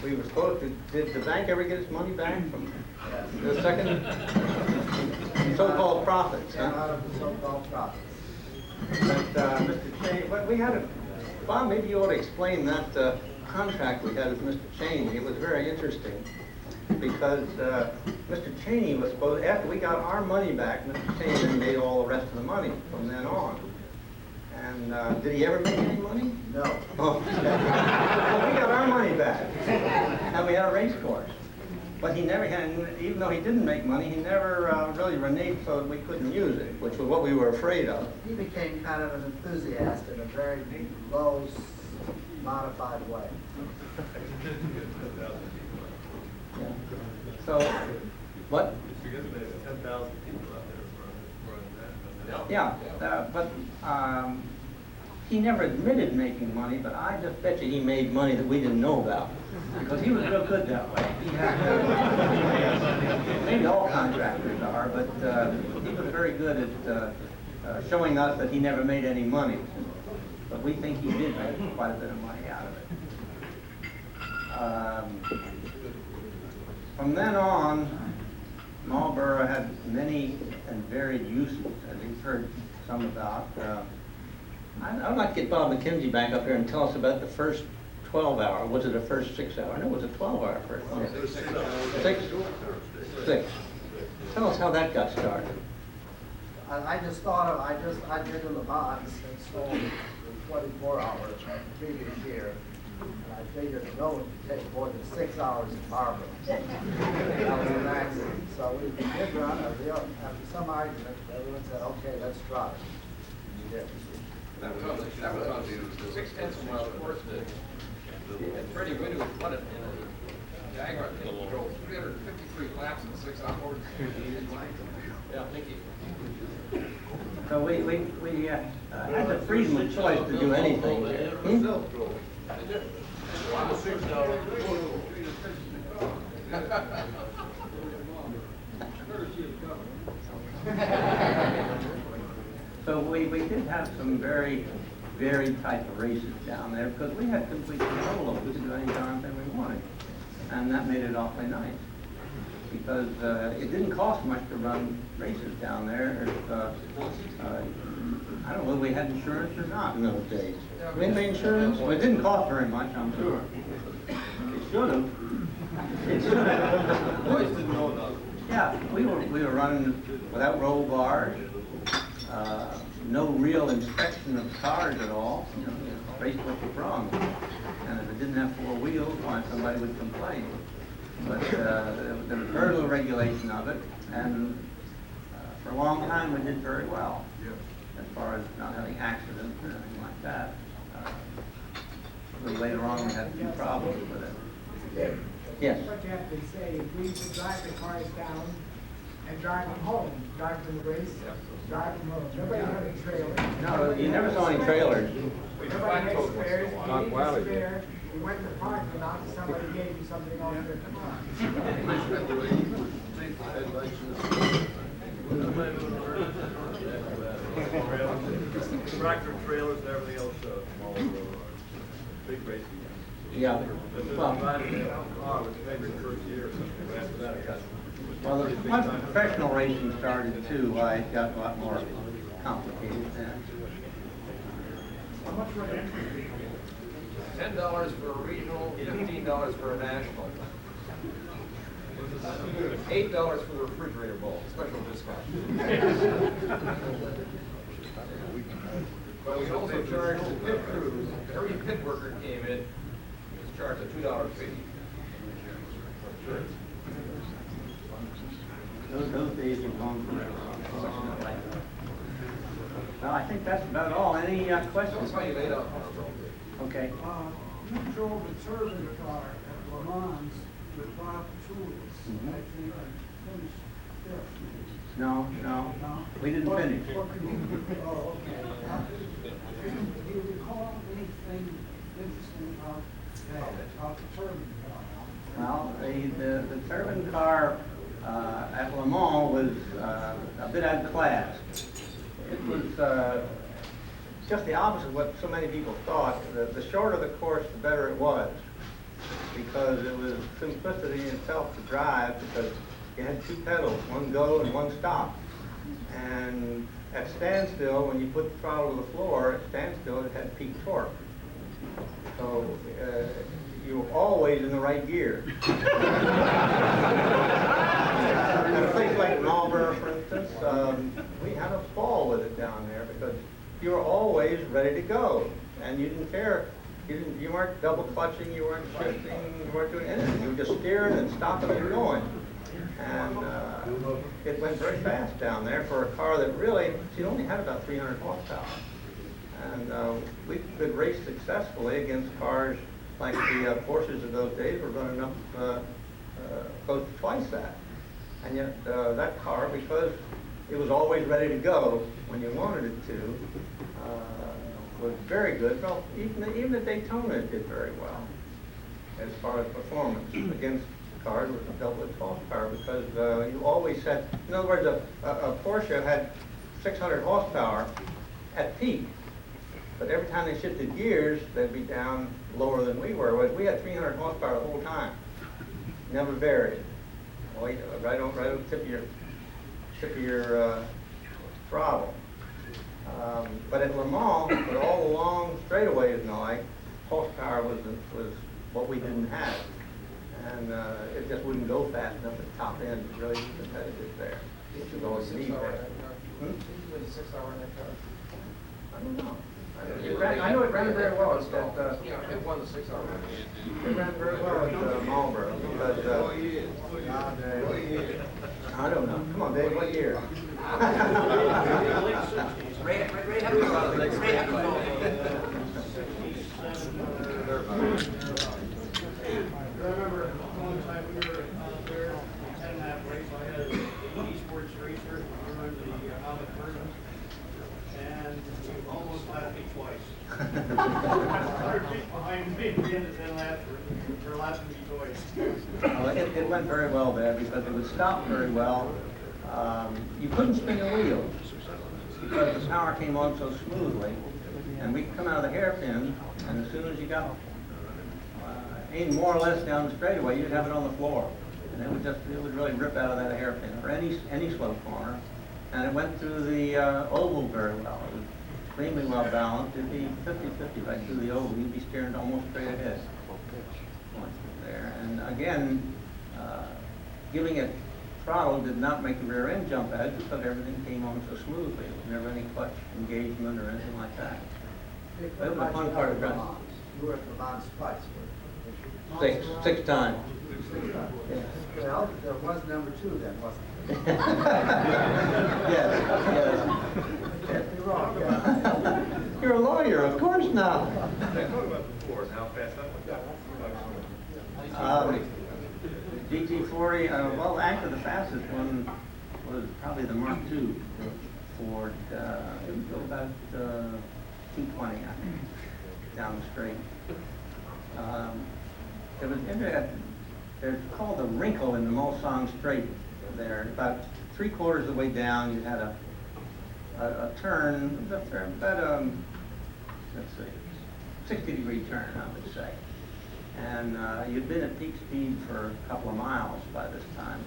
Speaker 14: we were supposed to, did the bank ever get its money back from the second so-called profits?
Speaker 3: Came out of the so-called profits.
Speaker 14: But Mr. Chaney, but we had a, Bob, maybe you ought to explain that contract we had with Mr. Chaney. It was very interesting because Mr. Chaney was supposed, after we got our money back, Mr. Chaney then made all the rest of the money from then on. And did he ever make any money?
Speaker 3: No.
Speaker 14: Oh. Well, we got our money back, and we had a race course. But he never had, even though he didn't make money, he never really reneged so that we couldn't use it, which was what we were afraid of.
Speaker 3: He became kind of an enthusiast in a very low, modified way.
Speaker 14: Yeah. So, what?
Speaker 10: Because there's 10,000 people out there running that.
Speaker 14: Yeah, but he never admitted making money, but I just bet you he made money that we didn't know about. Because he was real good that way. He had, maybe all contractors are, but he was very good at showing us that he never made any money. But we think he did make quite a bit of money out of it. From then on, Marlboro had many and varied uses, as you've heard some about. I'd like to get Bob McKinsey back up here and tell us about the first 12-hour. Was it a first 6-hour? No, it was a 12-hour first one. Six. Tell us how that got started.
Speaker 3: I just thought of, I did in the bonds and sold 24 hours the previous year. And I figured no one could take more than 6 hours in Marlboro. That was an accident. So we did run a real, after some argument, everyone said, okay, let's try it. And we did.
Speaker 2: That was on the 6/10 mile course that Freddie Whitney was running in a Jaguar. He drove 353 laps in 6 hours. Yeah, thank you.
Speaker 14: So we had the freedom of choice to do anything. So we did have some very varied type of races down there because we had complete control of it. We could do any darn thing we wanted. And that made it awfully nice because it didn't cost much to run races down there. I don't know whether we had insurance or not in those days. We had insurance? Well, it didn't cost very much, I'm sure. It should have. It should have.
Speaker 10: Boys didn't know about it.
Speaker 14: Yeah, we were running without roll bars, no real inspection of cars at all. You know, race what was wrong. And if it didn't have 4 wheels, why somebody would complain. But there was very little regulation of it, and for a long time we did very well as far as not having accidents or anything like that. A little later on we had a few problems with it. Yes.
Speaker 9: What you have to say, we used to drive the cars down and drive them home, drive them to the race, drive them home. Nobody had a trailer.
Speaker 14: No, you never saw any trailers.
Speaker 9: Nobody had spares. You needed a spare. You went to the parking lot, somebody gave you something off their car.
Speaker 10: Tractor trailers and everything else, big racing.
Speaker 14: Yeah. Well, once professional racing started too, it got a lot more complicated then.
Speaker 9: How much were they?
Speaker 2: $10 for a regional, $15 for a national. $8 for the refrigerator bowl, special discount. But we also charged the pit crews. Every pit worker came in, was charged a $2 fee.
Speaker 14: Those days are gone forever, unfortunately. Well, I think that's about all. Any questions?
Speaker 2: How you laid out,
Speaker 14: Okay.
Speaker 9: You drove a turbine car at Le Mans with Bob Tools,
Speaker 14: Mhm.
Speaker 9: I think, finished fifth.
Speaker 14: No, we didn't finish.
Speaker 9: What could you, oh, okay. Do you recall anything interesting about that, about the turbine car?
Speaker 14: Well, the turbine car at Le Mans was a bit out of class. It was just the opposite of what so many people thought. The shorter the course, the better it was, because it was simplicity in itself to drive, because you had two pedals, one go and one stop. And at standstill, when you put the throttle to the floor, at standstill it had peak torque. So you were always in the right gear. At a place like Marlboro, for instance, we had a ball with it down there because you were always ready to go, and you didn't care. You weren't double clutching, you weren't shifting, you weren't doing anything. You were just steering and stopping and going. And it went very fast down there for a car that really, she only had about 300 horsepower. And we could race successfully against cars like the Porsches of those days were running up close to twice that. And yet that car, because it was always ready to go when you wanted it to, was very good. Well, even the Daytona did very well as far as performance against cars with double its horsepower, because you always had, in other words, a Porsche had 600 horsepower at peak, but every time they shifted gears, they'd be down lower than we were. Whereas we had 300 horsepower the whole time, never varied. Right on the tip of your throttle. But at Le Mans, with all the long straightaways and the like, horsepower was what we didn't have. And it just wouldn't go fast enough at the top end to really be competitive there. Which is always neat there.
Speaker 2: Did you win a 6 hour in that car?
Speaker 14: I don't know. I know it ran very well.
Speaker 2: It won the 6 hour race.
Speaker 14: It ran very well at Marlboro because I don't know. Come on, Dave. What year?
Speaker 6: I remember one time we were out there, 10.5 race, I had an esports racer, we were in the Holland version, and he almost lapped me twice. 100 feet behind me, we ended in lap for lapping me twice.
Speaker 14: It went very well there because it would stop very well. You couldn't spin a wheel because the power came on so smoothly, and we could come out of the hairpin, and as soon as you got aimed more or less down the straightaway, you'd have it on the floor, and it would really rip out of that hairpin or any slope corner, and it went through the oval very well. It was extremely well balanced. It'd be 50-50 right through the oval. You'd be steering almost straight ahead. There, and again, giving it throttle did not make the rear end jump out because everything came on so smoothly. There was never any clutch engagement or anything like that. It was a fun part of driving.
Speaker 3: You were at Le Mans twice.
Speaker 14: Six times.
Speaker 3: Yes. Well, there was number 2 then, wasn't there?
Speaker 14: Yes.
Speaker 3: Can't be wrong. Yeah.
Speaker 14: You're a lawyer, of course not.
Speaker 1: They talk about the Ford and how fast that went down.
Speaker 14: GT40, well, actually the fastest one was probably the Mark II Ford. It would go about 220, I think, down the straight. It was interesting. There's called the wrinkle in the Mulsanne Straight there. About 3/4 of the way down, you had a turn, about let's see, 60-degree turn, I would say. And you'd been at peak speed for a couple of miles by this time.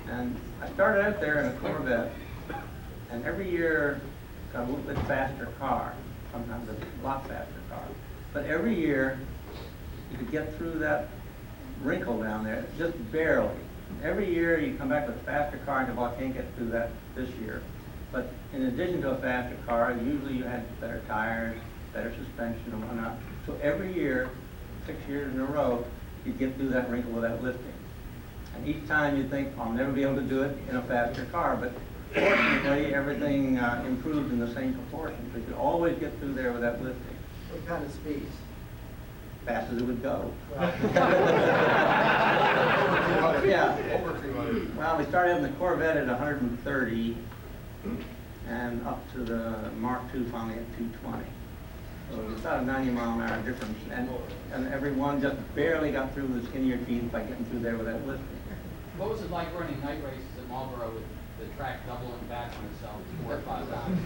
Speaker 14: And I started out there in a Corvette, and every year got a little bit faster car, sometimes a lot faster car. But every year, you could get through that wrinkle down there, just barely. Every year you come back with a faster car and well, I can't get through that this year. But in addition to a faster car, usually you had better tires, better suspension and whatnot. So every year, 6 years in a row, you'd get through that wrinkle without lifting. And each time you think, I'll never be able to do it in a faster car, but fortunately, everything improved in the same proportion. So you could always get through there without lifting.
Speaker 3: What kind of speeds?
Speaker 14: Fast as it would go.
Speaker 13: Over 200.
Speaker 14: Yeah.
Speaker 13: Over 200.
Speaker 14: Well, we started in the Corvette at 130 and up to the Mark II finally at 220. So it was about a 90-mile-an-hour difference. And everyone just barely got through with skinnier teeth by getting through there without lifting.
Speaker 15: What was it like running night races at Marlboro with the track doubling back on itself 4 or 5 times?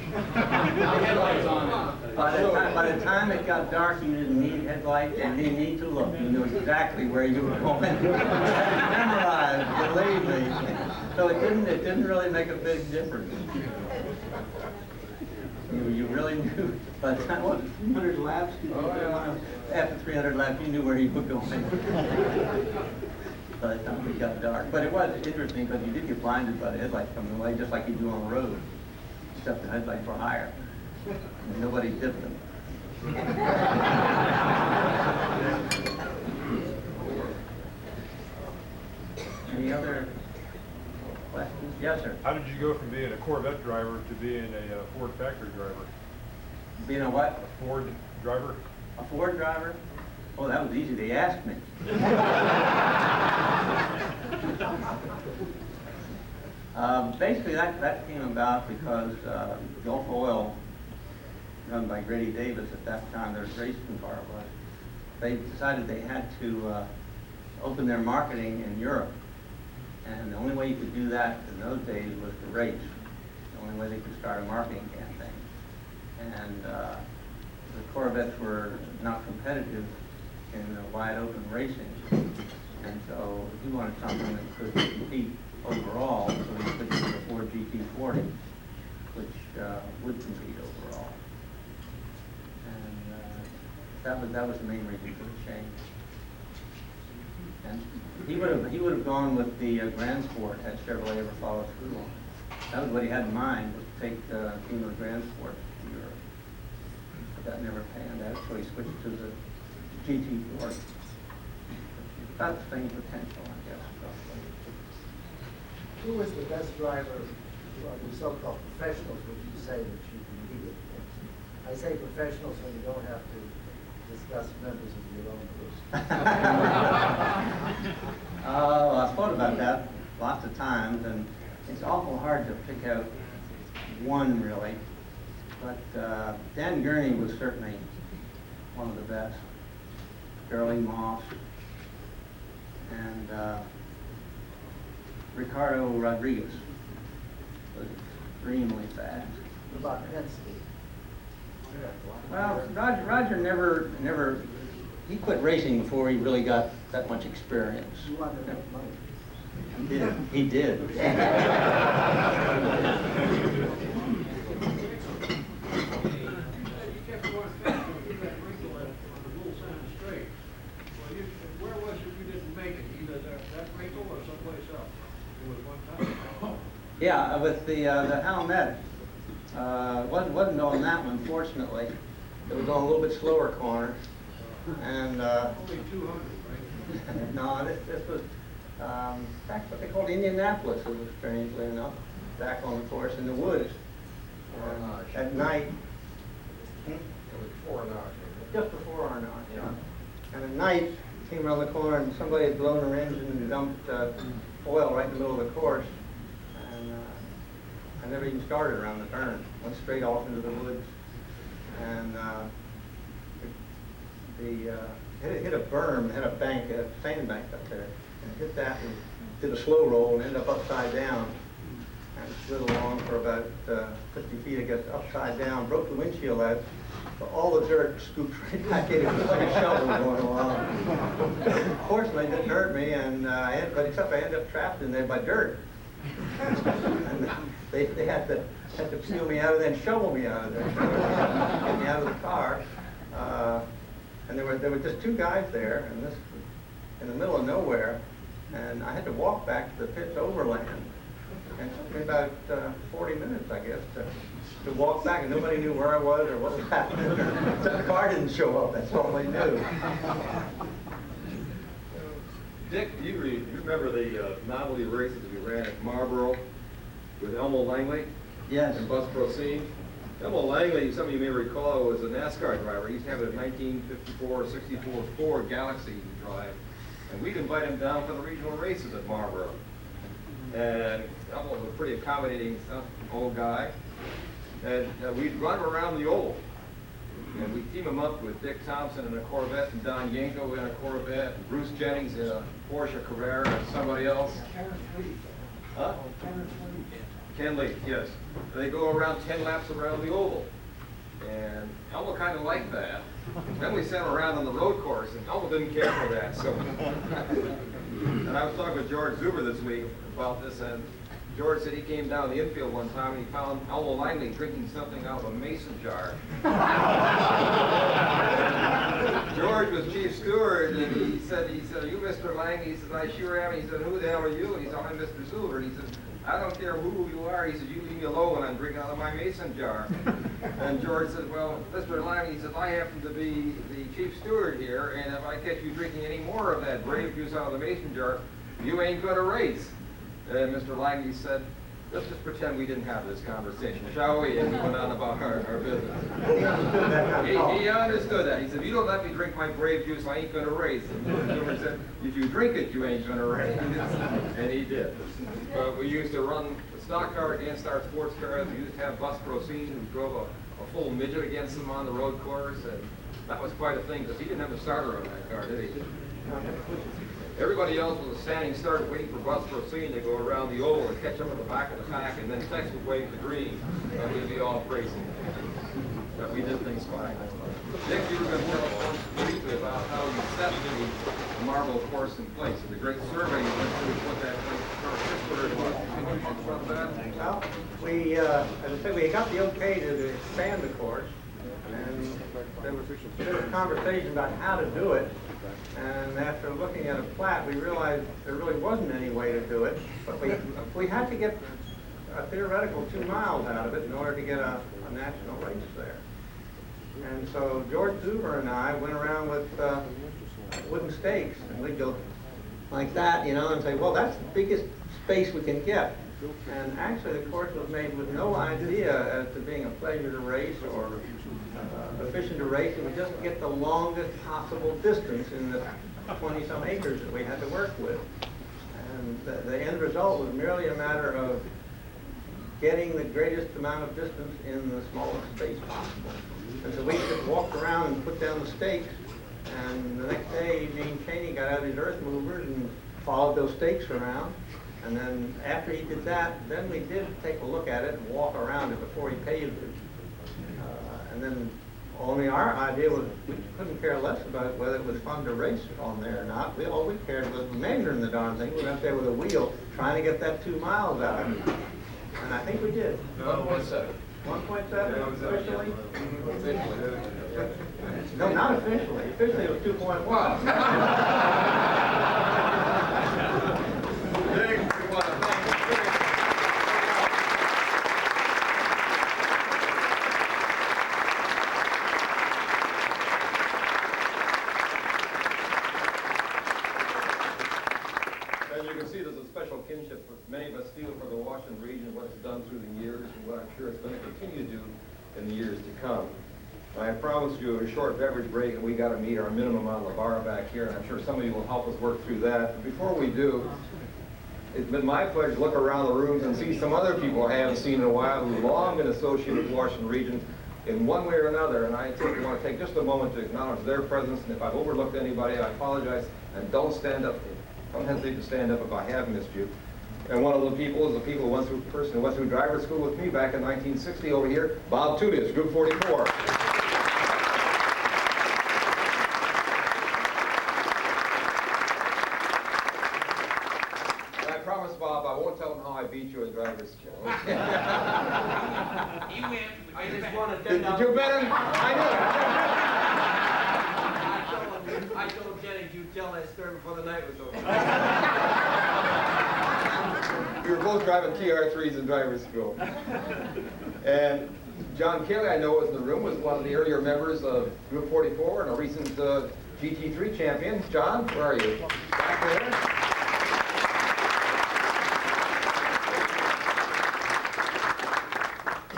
Speaker 15: No headlights on it.
Speaker 14: By the time it got dark, you didn't need headlights, you didn't need to look. You knew exactly where you were going. Memorized, believe me. So it didn't really make a big difference. You really knew. By the time, what, 300 laps? After 300 laps, you knew where you were going. By the time it got dark. But it was interesting because you did get blinded by the headlights coming away, just like you do on the road. Except the headlights were higher. And nobody dipped them. Any other questions? Yes, sir.
Speaker 16: How did you go from being a Corvette driver to being a Ford factory driver?
Speaker 14: Being a what?
Speaker 16: A Ford driver?
Speaker 14: A Ford driver? Oh, that was easy. They asked me. Basically, that came about because Gulf Oil, run by Grady Davis at that time, their racing car was, they decided they had to open their marketing in Europe. And the only way you could do that in those days was to race. The only way they could start a marketing campaign. And the Corvettes were not competitive in wide open racing. And so he wanted something that could compete overall, so he put in the Ford GT40, which would compete overall. And that was the main reason for the change. And he would have gone with the Grand Sport had Chevrolet ever followed through on it. That was what he had in mind, was to take the team of the Grand Sport to Europe. But that never panned out, so he switched to the GT40. About the same potential, I guess.
Speaker 3: Who was the best driver, the so-called professionals, would you say that you competed against? I say professionals when you don't have to discuss members of your own group.
Speaker 14: I've thought about that lots of times, and it's awful hard to pick out one, really. But Dan Gurney was certainly one of the best. Shirley Moss and Ricardo Rodriguez was extremely fast.
Speaker 3: What about Penske?
Speaker 14: Well, Roger never, he quit racing before he really got that much experience.
Speaker 3: You wanted to make money.
Speaker 14: He did. Yeah, with the Helmet, wasn't on that one, fortunately. It was on a little bit slower corner, and
Speaker 6: Only 200, right?
Speaker 14: no, this was back what they called Indianapolis. It was strangely enough back on the course in the woods at night.
Speaker 13: It was before Arnage.
Speaker 14: Just before Arnage, yeah. And at night, came around the corner and somebody had blown her engine and dumped oil right in the middle of the course. And I never even started around the turn. Went straight off into the woods. And hit a berm, hit a bank, a sandbank up there. And hit that and did a slow roll and ended up upside down. And slid along for about 50 feet, I guess, upside down, broke the windshield out. So all the dirt scooped right back in. It was like a shovel going along. Fortunately, it didn't hurt me, and but except I ended up trapped in there by dirt. And they had to peel me out and then shovel me out of there, get me out of the car. And there were just two guys there, and this was in the middle of nowhere, and I had to walk back to the pits overland. And it took me about 40 minutes, I guess, to walk back, and nobody knew where I was or what was happening. So the car didn't show up, that's all they knew.
Speaker 2: Dick, do you remember the novelty races we ran at Marlboro with Elmo Langley?
Speaker 14: Yes.
Speaker 2: And Bus Procene? Elmo Langley, some of you may recall, was a NASCAR driver. He used to have a 1954 or 64 Ford Galaxy to drive. And we'd invite him down for the regional races at Marlboro. And Elmo was a pretty accommodating old guy. And we'd run him around the oval. And we'd team him up with Dick Thompson in a Corvette, and Don Yanko in a Corvette, and Bruce Jennings in a Porsche Carrera, and somebody else. Huh? Ken Lee, yes. They go around 10 laps around the oval. And Elmo kind of liked that. Then we sent him around on the road course, and Elmo didn't care for that. So, and I was talking with George Zuber this week about this, and George said he came down the infield one time and he found Elmo Langley drinking something out of a mason jar. George was chief steward, and he said, "Are you Mr. Langley?" He said, "I sure am." He said, "Who the hell are you?" And he said, "I'm Mr. Zuber." And he said, "I don't care who you are." He said, "You leave me alone when I'm drinking out of my mason jar." And George said, "Well, Mr. Langley," he said, "I happen to be the chief steward here, and if I catch you drinking any more of that grape juice out of the mason jar, you ain't going to race." And Mr. Langley said, "Let's just pretend we didn't have this conversation, shall we?" And he went on about our business. He understood that. He said, "If you don't let me drink my grape juice, I ain't going to race." And Zuber said, "If you drink it, you ain't going to race." And he did. But we used to run the stock car against our sports cars. We used to have Bus Procene who drove a full midget against him on the road course. And that was quite a thing because he didn't have a starter on that car, did he? Everybody else was a standing start waiting for Bus Procene to go around the oval and catch up at the back of the pack, and then Tex would wave the green, and we'd be off racing. But we did things fine. Dick, you were going to tell us briefly about how you set the Marlboro course in place. The great survey you went through to put that place where it was. Can you talk about that?
Speaker 14: Well, we, as I said, we got the okay to expand the course, and there was a bit of conversation about how to do it. And after looking at a plat, we realized there really wasn't any way to do it. But we had to get a theoretical 2 miles out of it in order to get a national race there. And so George Zuber and I went around with wooden stakes, and we'd go like that, you know, and say, well, that's the biggest space we can get. And actually the course was made with no idea as to being a pleasure to race or efficient to race. It would just get the longest possible distance in the 20-some acres that we had to work with. And the end result was merely a matter of getting the greatest amount of distance in the smallest space possible. And so we just walked around and put down the stakes, and the next day Gene Chaney got out his earth movers and followed those stakes around. And then after he did that, then we did take a look at it and walk around it before he paved it. And then only our idea was we couldn't care less about whether it was fun to race on there or not. All we cared was measuring the darn thing. We went there with a wheel trying to get that 2 miles out of it. And I think we did.
Speaker 2: 1.7.
Speaker 14: 1.7 officially? No, not officially. Officially it was 2.1.
Speaker 2: Dick, we want to thank you. As you can see, there's a special kinship with many of us feel for the Washington region, what it's done through the years, and what I'm sure it's going to continue to do in the years to come. I promised you a short beverage break, and we got to meet our minimum on the bar back here, and I'm sure some of you will help us work through that. But before we do, it's been my pleasure to look around the rooms and see some other people I haven't seen in a while who've long been associated with the Washington region in one way or another, and I want to take just a moment to acknowledge their presence, and if I've overlooked anybody, I apologize, and don't stand up. Don't hesitate to stand up if I have missed you. And one of the people is the person who went through driver's school with me back in 1960 over here, Bob Tudis, Group 44. And I promise, Bob, I won't tell him how I beat you in driver's school.
Speaker 6: He wins.
Speaker 15: I just want to
Speaker 2: Did you bet him? I
Speaker 15: I told Jennings you'd tell that story before the night was over.
Speaker 2: We were both driving TR3s in driver's school. And John Kelly, I know, was in the room, was one of the earlier members of Group 44 and a recent GT3 champion. John, where are you? Back there.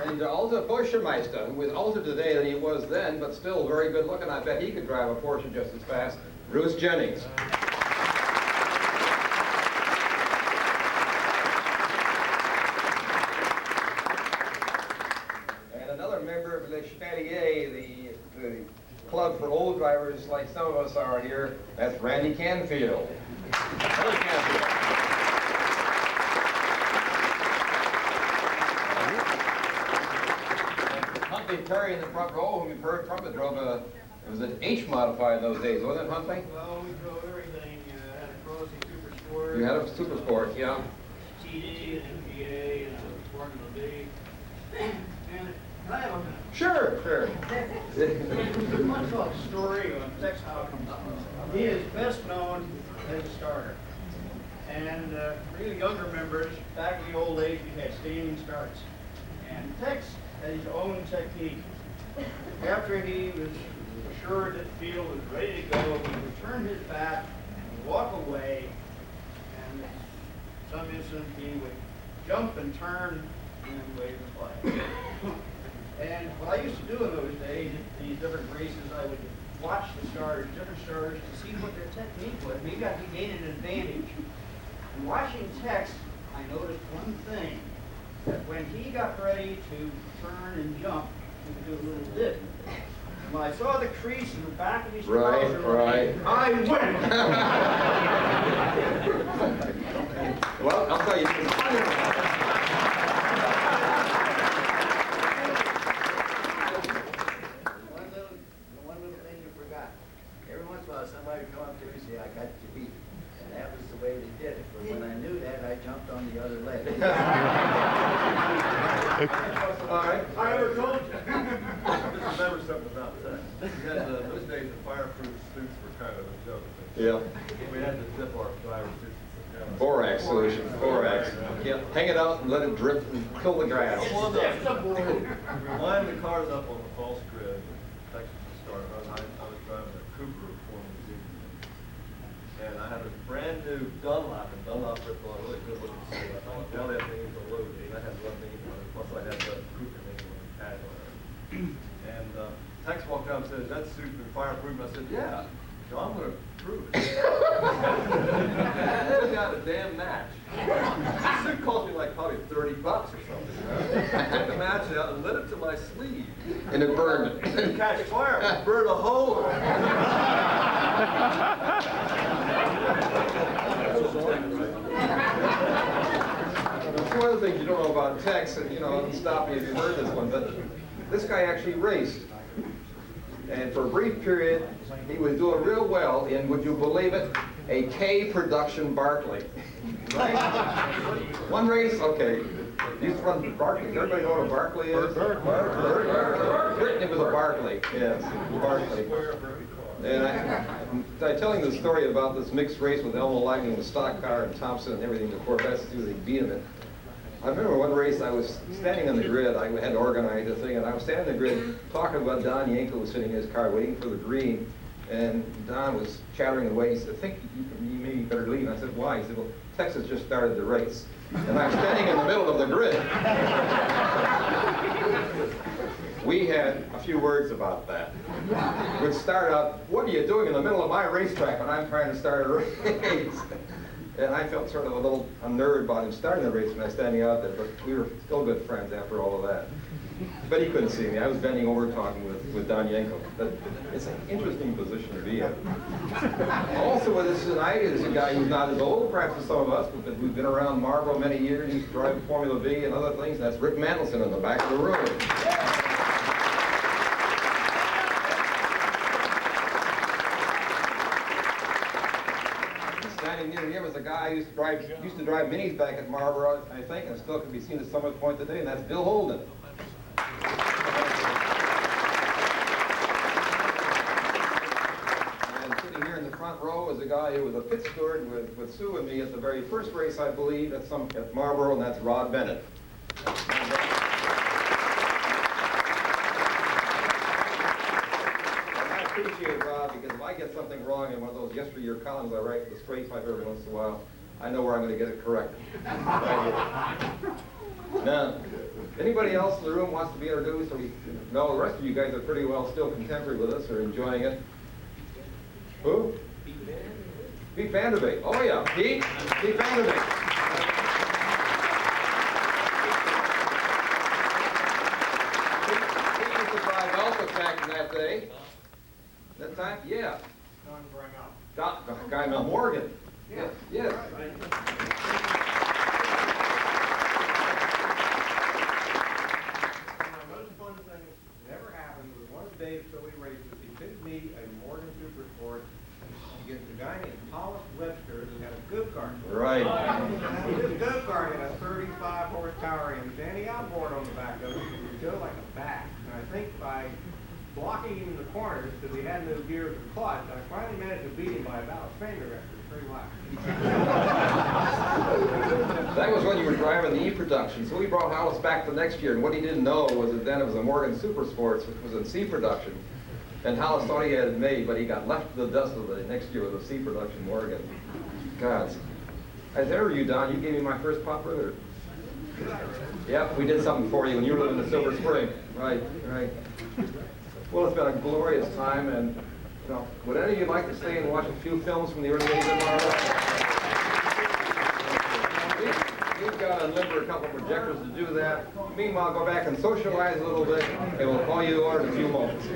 Speaker 2: And also Porsche-meister, who is older today than he was then, but still very good looking. I bet he could drive a Porsche just as fast. Bruce Jennings. And another member of Le Chevalier, the club for old drivers like some of us are here, that's Randy Canfield. Another Canfield. Huntley Terry in the front row, whom you've heard trumpet, drove a, it was an H modified in those days, wasn't it, Huntley?
Speaker 6: Well, we drove everything. Had a Crossy Super Sport.
Speaker 2: You had a Super Sport, yeah.
Speaker 6: TD and MGA and a Formula B. And can I have a minute?
Speaker 2: Sure, sure.
Speaker 6: One little story on Tex Hopkins. He is best known as a starter. And for you younger members, back in the old days, we had standing starts. And Tex had his own technique. After he was assured that the field was ready to go, he would turn his back and walk away. And in some instance, he would jump and turn and then wave the flag. And what I used to do in those days, at these different races, I would watch the starters, different starters, to see what their technique was. Maybe I could gain an advantage. And watching Tex, I noticed one thing, that when he got ready to turn and jump, he would do a little dip. And when I saw the crease in the back of his trouser,
Speaker 2: Right.
Speaker 6: I went!
Speaker 2: Well, I'll tell you.
Speaker 4: One little thing you forgot. Every once in a while, somebody would come up to me and say, I got you beat. And that was the way they did it. But when I knew that, I jumped on the other leg.
Speaker 2: All right.
Speaker 6: I never told you.
Speaker 10: Just remember something about that. We had, those days, the fireproof suits were kind of a joke.
Speaker 2: Yeah.
Speaker 10: We had to dip our driver suits.
Speaker 2: Borax solution, borax. Yeah, hang it out and let it drip and kill the grass.
Speaker 10: Line the cars up on the false grid. Texas started. I was driving a Cooper Formula Z. And I had a brand new Dunlop, and Dunlop ripped on a really good looking suit. I thought, well, that thing was a load. And I had one thing on it. Plus, I had the Cooper thing on the tag on it. And Tex walked out and said, that suit's been fireproof. And I said, yeah. So I'm going to prove it. I got a damn match. The suit cost me like probably $30 or something. I took the match out and lit it to my sleeve.
Speaker 2: And it burned.
Speaker 10: It didn't catch fire. It burned a hole.
Speaker 2: One of the things you don't know about Tex, and stop me if you've heard this one, but this guy actually raced. And for a brief period, he was doing real well in, would you believe it, a K production Barclay. Right? One race, okay. Used to run Barclay. Everybody know what a Barclay is? Britain, it was a Barclay. Yes, Barclay. And I'm telling the story about this mixed race with Elmo Langley, the stock car, and Thompson and everything, the Corvettes, they beat him in. I remember one race I was standing on the grid. I had to organize the thing, and I was standing on the grid talking about Don Yanko was sitting in his car waiting for the green, and Don was chattering away. He said, I think you maybe better leave. And I said, why? He said, well, Texas just started the race. And I'm standing in the middle of the grid. We had a few words about that. We'd start out, what are you doing in the middle of my racetrack when I'm trying to start a race? And I felt sort of a little unnerved about him starting the race when I was standing out there, but we were still good friends after all of that. But he couldn't see me. I was bending over talking with Don Yanko. But it's an interesting position to be in. Also with us tonight is a guy who's not as old, perhaps as some of us, but who's been around Marlboro many years. He's driving Formula B and other things. That's Rick Mandelson in the back of the room. Standing near him is a guy who used to drive minis back at Marlboro, I think, and still can be seen at some point today, and that's Bill Holden. And sitting here in the front row is a guy who was a pit steward with Sue and me at the very first race, I believe, at Marlboro, and that's Rod Bennett. appreciate it, Rob, because if I get something wrong in one of those yesteryear columns I write for the straight pipe every once in a while, I know where I'm going to get it corrected. Now, anybody else in the room wants to be introduced? Or no, the rest of you guys are pretty well still contemporary with us or enjoying it. Who? Pete Vanderbeek. Oh yeah, Pete Vanderbeek. Pete used to drive Alpha back in that day. That time? Yeah. Guy Mel Morgan. Yes. Yes.
Speaker 17: The most fun thing that ever happened was one of Dave's Philly races. He took me a Morgan Super Sport against a guy named Hollis Webster who had a go-kart.
Speaker 2: Right.
Speaker 17: His go-kart had a 35 horsepower engine, and he outboard on the back of it. He would go like a bat. And I think by blocking him in the corners, because he had no gears or clutch, I finally managed to beat him by about a finger after 3 laps.
Speaker 2: That was when you were driving the E-production, so we brought Hollis back the next year, and what he didn't know was that then it was a Morgan Super Sports, which was in C-production, and Hollis thought he had it made, but he got left to the dust of the next year with a C-production Morgan. God. As ever you, Don, you gave me my first pop brother. Yep, we did something for you when you were living in Silver Spring. Right, right. Well, it's been a glorious time, and you know, would any of you like to stay and watch a few films from the early days of Marlboro? We've got unlimited a couple of projectors to do that. Meanwhile, go back and socialize a little bit, and we'll call you to order in a few moments.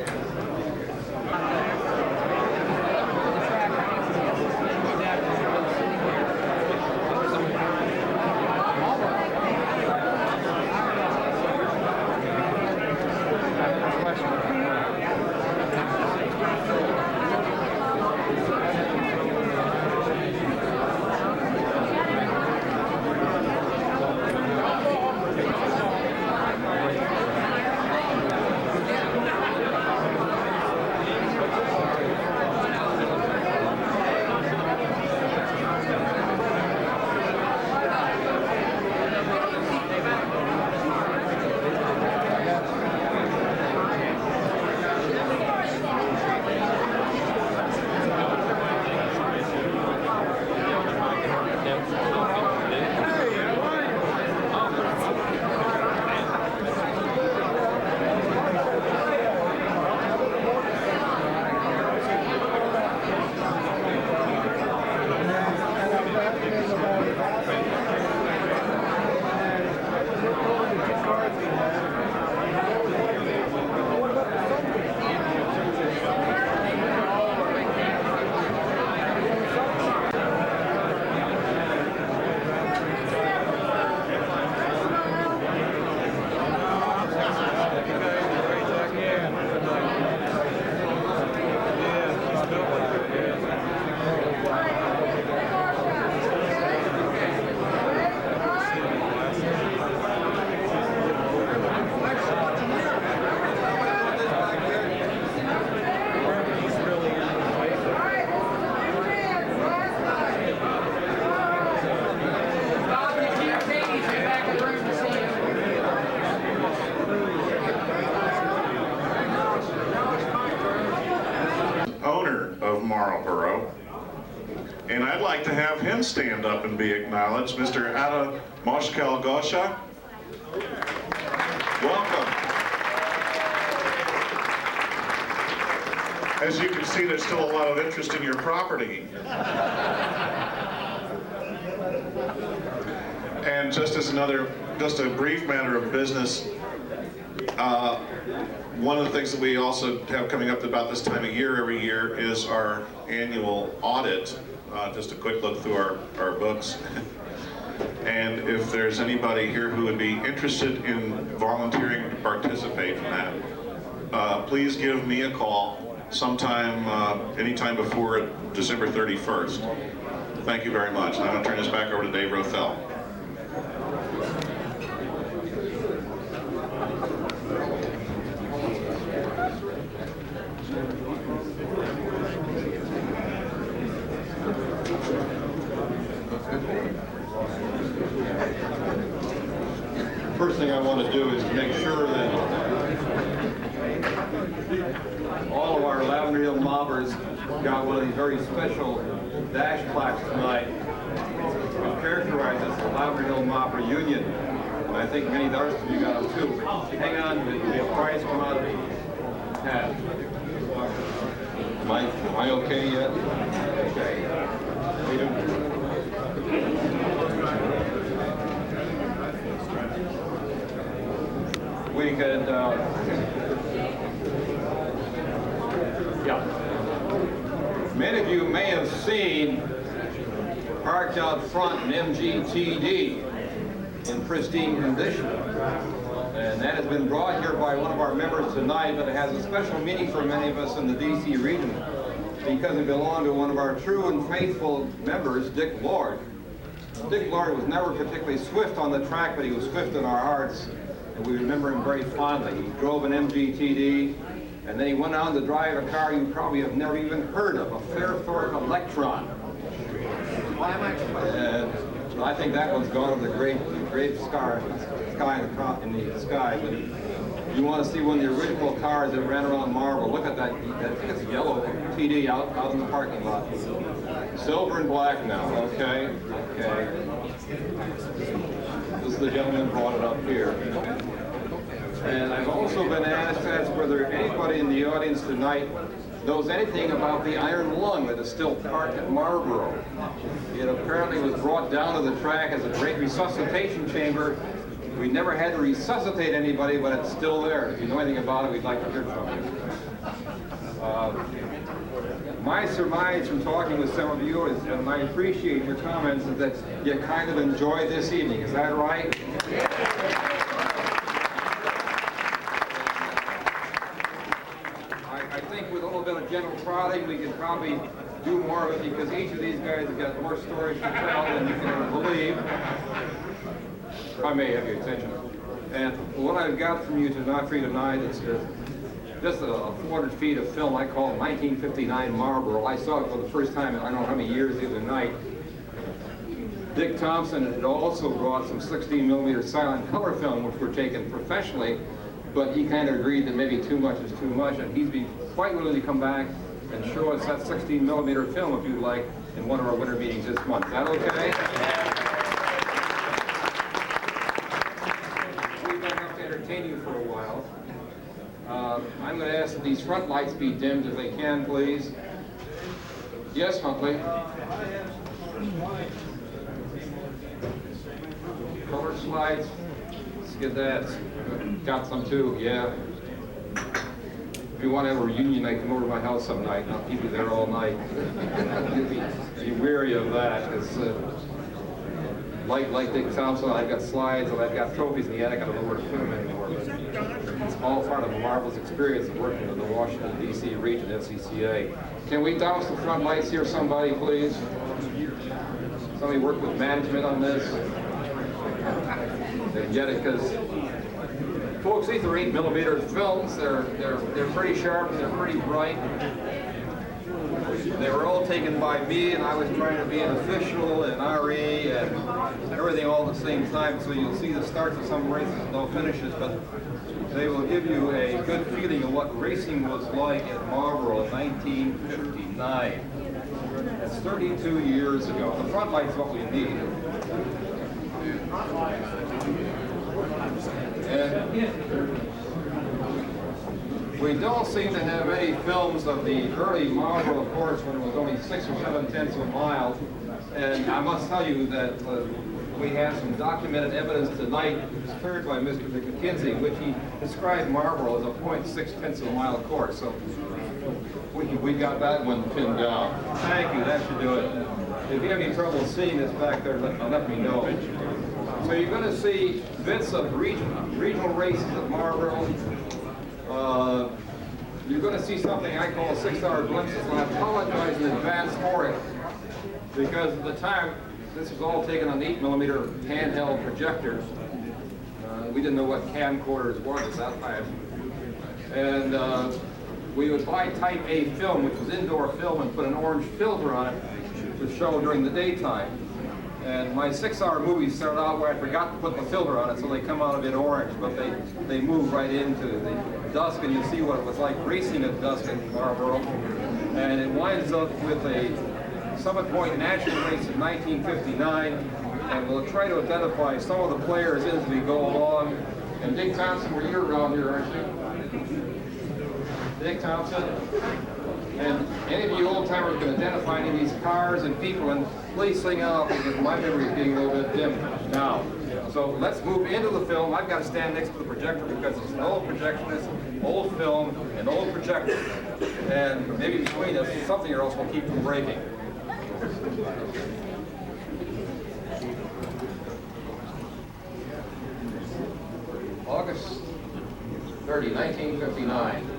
Speaker 1: Marlboro, and I'd like to have him stand up and be acknowledged. Mr. Ada Moshkel Gosha. Welcome. As you can see, there's still a lot of interest in your property. And just a brief matter of business, one of the things that we also have coming up about this time of year every year is our annual audit. Just a quick look through our books. And if there's anybody here who would be interested in volunteering to participate in that, please give me a call sometime, anytime before December 31st. Thank you very much. I'm going to turn this back over to Dave Roethel.
Speaker 10: First thing I want to do is make sure that all of our Lavender
Speaker 2: drivers got one of these very special dash plaques tonight, which characterizes the Lavender Mob reunion. And I think many of the others of you got them too. But hang on, there'll be a prize come out of the hat. Am I okay yet? Okay. How you doing? We could, yeah. Many of you may have seen parked out front an MGTD in pristine condition. And that has been brought here by one of our members tonight, but it has a special meaning for many of us in the DC region because it belonged to one of our true and faithful members, Dick Lord. Dick Lord was never particularly swift on the track, but he was swift in our hearts, and we remember him very fondly. He drove an MGTD, and then he went on to drive a car you probably have never even heard of, a Fairthorpe Electron. And I think that one's gone to the great sky in the sky. But if you want to see one of the original cars that ran around Marlboro, look at that. I think it's yellow TD out in the parking lot. Silver and black now. Okay. This is the gentleman who brought it up here. And I've also been asked whether anybody in the audience tonight knows anything about the iron lung that is still parked at Marlboro. It apparently was brought down to the track as a great resuscitation chamber. We never had to resuscitate anybody, but it's still there. If you know anything about it, we'd like to hear from you. My surmise from talking with some of you is, and I appreciate your comments, is that you kind of enjoyed this evening. Is that right? I think with a little bit of gentle prodding, we could probably do more of it because each of these guys have got more stories to tell than you can believe. If I may have your attention. And what I've got from you tonight is just a 400 feet of film I call 1959 Marlboro. I saw it for the first time in I don't know how many years the other night. Dick Thompson had also brought some 16mm silent color film, which were taken professionally, but he kind of agreed that maybe too much is too much, and he's been quite willing to come back and show us that 16mm film, if you'd like, in one of our winter meetings this month. Is that okay? We've got enough to entertain you for a while. I'm going to ask that these front lights be dimmed if they can, please. Yes, Huntley? Color slides. Let's get that. Got some too, yeah. If you want to have a reunion night, come over to my house some night, and I'll keep you there all night. Be wary of that, because like Dick Thompson, I've got slides and I've got trophies in the attic. I don't know where to put them anymore. But it's all part of a marvelous experience of working in the Washington DC Region SCCA. Can we douse the front lights here, somebody, please? Somebody work with management on this. They get it, because folks, these are 8mm films. They're pretty sharp and they're pretty bright. They were all taken by me, and I was trying to be an official and RE and everything all at the same time. So you'll see the starts of some races and no finishes, but they will give you a good feeling of what racing was like at Marlboro in 1959. That's 32 years ago. The front light's what we need. And we don't seem to have any films of the early Marlboro course when it was only 6 or 7/10 of a mile. And I must tell you that we have some documented evidence tonight, cleared by Mr. McKinsey, which he described Marlboro as a 0.6 of a mile course. So we got that one pinned down. Thank you, that should do it. If you have any trouble seeing this back there, let me know. So you're going to see bits of regional races at Marlboro. You're going to see something I call 6-hour glimpses, and I apologize in advance for it, because at the time, this was all taken on 8mm handheld projectors. We didn't know what camcorders were at that time. And we would buy Type A film, which was indoor film, and put an orange filter on it to show during the daytime. And my 6-hour movies started out where I forgot to put the filter on it, so they come out a bit orange, but they move right into the dusk, and you see what it was like racing at dusk in Marlboro. And it winds up with a Summit Point National Race in 1959, and we'll try to identify some of the players as we go along. And Dick Thompson, were you around here, aren't you? Dick Thompson? And any of you old-timers can identify any of these cars and people, and please sing out because my memory is getting a little bit dim now. So let's move into the film. I've got to stand next to the projector because it's an old projectionist, old film, and old projector. And maybe between us, something or else will keep from breaking. August 30, 1959.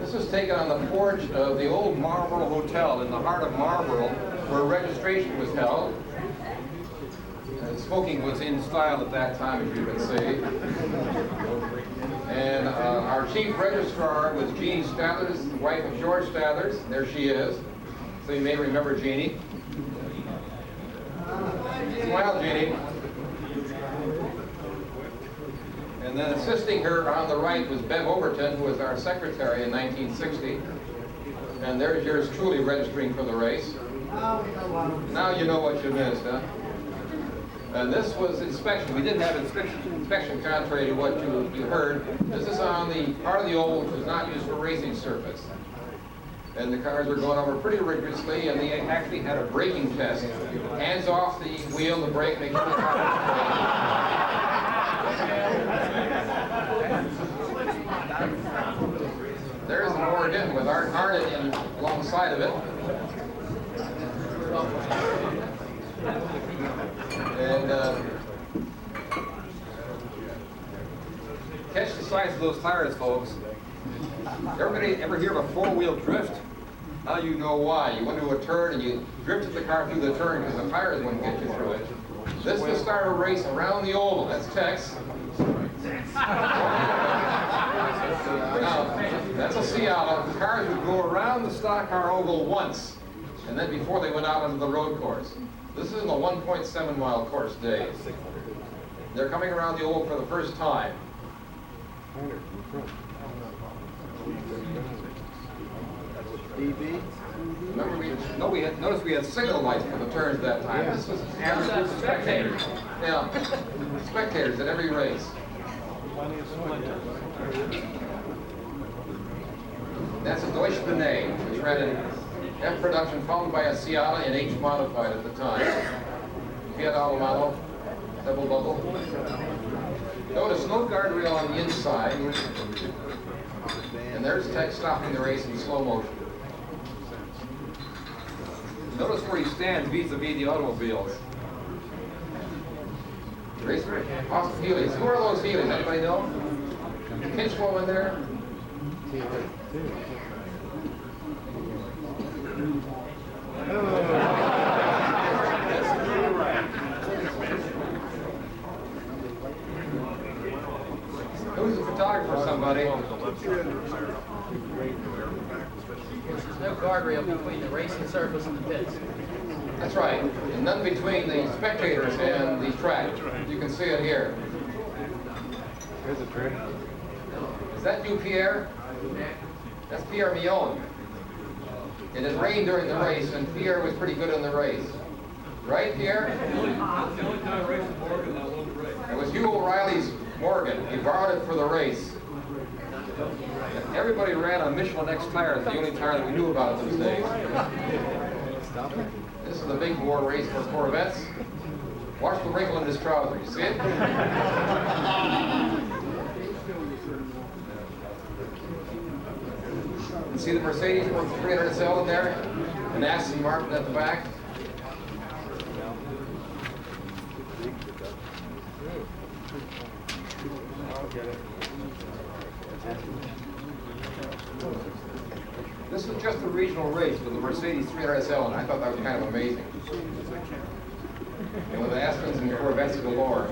Speaker 2: This was taken on the porch of the old Marlboro Hotel in the heart of Marlboro, where registration was held. And smoking was in style at that time, as you can see. And our chief registrar was Jean Stathers, the wife of George Stathers. There she is. So you may remember Jeannie. Smile, Jeannie. And then assisting her on the right was Bev Overton, who was our secretary in 1960. And there's yours truly registering for the race. Now you know what you missed, huh? And this was inspection. We didn't have inspection contrary to what you heard. This is on the part of the oval which was not used for racing surface. And the cars were going over pretty rigorously, and they actually had a braking test. Hands off the wheel, the brake, make sure the car was straight. There's an Oregon with Art Harden alongside of it. And catch the size of those tires, folks. Everybody ever hear of a four-wheel drift? Now you know why. You went to a turn and you drifted the car through the turn because the tires wouldn't get you through it. This will start a race around the oval. That's Tex. Now, that's a Seattle. The cars would go around the stock car oval once, and then before they went out onto the road course. This is in the 1.7-mile course days. They're coming around the oval for the first time. Remember, notice we had signal lights for the turns that time. Yeah. This was average spectators. Yeah, spectators at every race. That's a Deutsche Benet, which ran in F production, followed by a Seattle in H modified at the time. Fiat Alamano, double bubble. Notice no guardrail on the inside. And there's Tex stopping the race in slow motion. Notice where he stands vis-a-vis the automobiles. Racer, Austin Healy's. Who are those Healy's? Anybody know? Pinchlow in there? Who's the photographer, somebody?
Speaker 15: There's no guardrail between the racing surface and the pits.
Speaker 2: That's right. And none between the spectators and the track. You can see it here.
Speaker 16: Here's a trick.
Speaker 2: Is that you, Pierre? That's Pierre Mion. It had rained during the race, and Pierre was pretty good in the race. Right, Pierre? It was Hugh O'Reilly's Morgan. He borrowed it for the race. And everybody ran on Michelin X tires, the only tire that we knew about those days. This is the big bore race for Corvettes. Watch the wrinkle in his trouser. You see it? You see the Mercedes 300 SL in there? An Aston Martin at the back. This was just a regional race with the Mercedes 300 SL, and I thought that was kind of amazing. And with the Astons and Corvettes galore.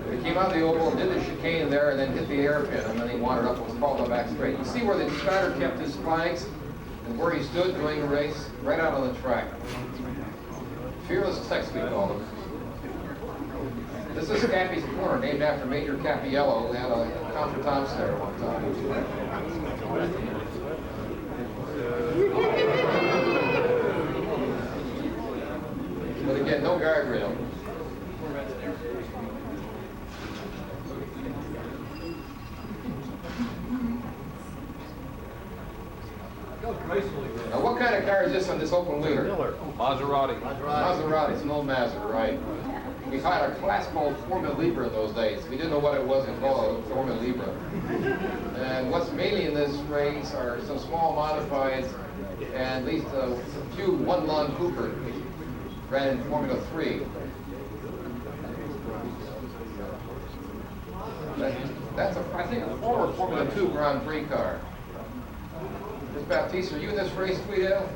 Speaker 2: They came out of the oval and did the chicane there and then hit the airpin, and then he wandered up and was called back straight. You see where the starter kept his flags and where he stood doing the race? Right out on the track. Fearless Tex, we call him. This is Cappy's Corner, named after Major Cappiello, who had a Counter Thompson there one time. But again, no guardrail. Now, what kind of car is this on this open wheeler?
Speaker 16: Maserati.
Speaker 2: Maserati, it's an old Mazda, right? We had a class called Formula Libre in those days. We didn't know what it was called, Formula Libre. And what's mainly in this race are some small modifieds and at least a few one-lung Cooper ran in Formula 3. That's I think a former Formula 2 Grand Prix car. Ms. Baptiste, are you in this race, Tweedale?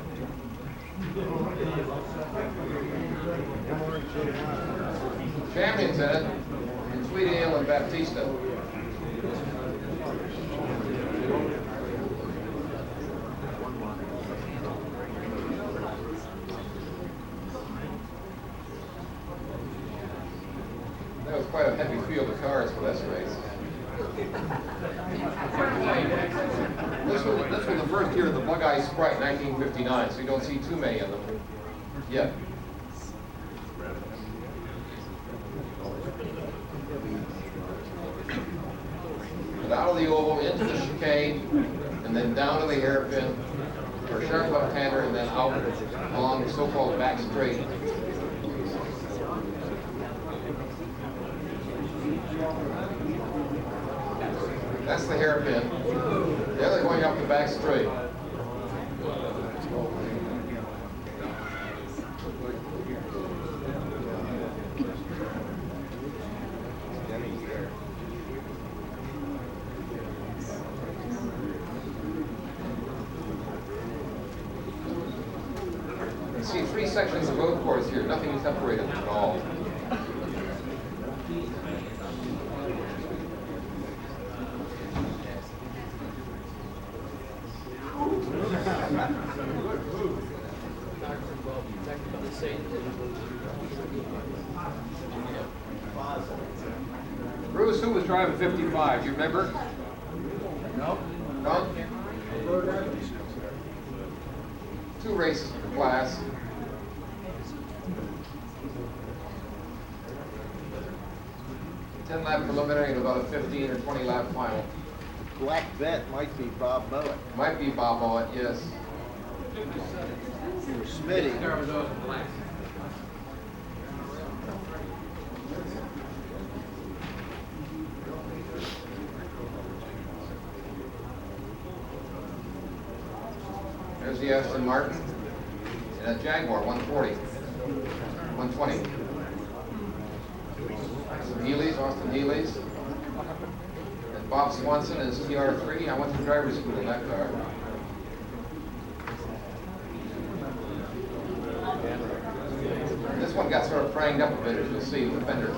Speaker 2: Champion's in it, and Tweedale and Baptista. That was quite a heavy field of cars for this race. This was the first year of the Bug-Eye Sprite, 1959, so you don't see too many of them yet. But out of the oval, into the chicane, and then down to the hairpin, or sharp left-hander, and then out along the so-called back straight. That's the hairpin. The other going up the back straight. You see 3 sections of road course here, nothing separated at all. Bruce, who was driving 55? Do you remember? No. No? 2 races for the class. A 10-lap preliminary and about a 15 or 20-lap final.
Speaker 18: Black vet might be Bob Mowat.
Speaker 2: Might be Bob Mowat, yes.
Speaker 18: Or Smitty.
Speaker 2: There's the Aston Martin and a Jaguar 140, 120. Some Healey's, Austin Healey's. And Bob Swanson is TR3. I went to driver's school in that car. This one got sort of pranged up a bit, as you'll see, with the fender.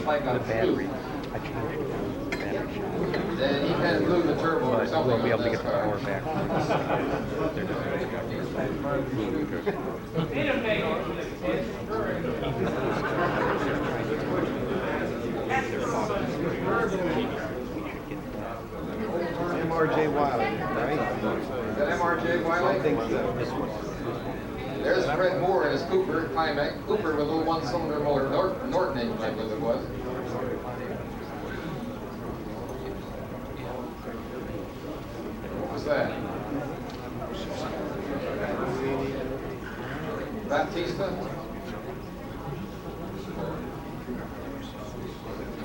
Speaker 2: Like on a battery. Then he kind of blew the turbo or something. We'll be able to get the power back.
Speaker 18: MRJ Wiley, right?
Speaker 2: Is that MRJ Wiley?
Speaker 18: I think so.
Speaker 2: There's Fred Moore and his Cooper, Climax. Cooper with a little one-cylinder motor, Norton engine, I believe it was. What was that? Baptista?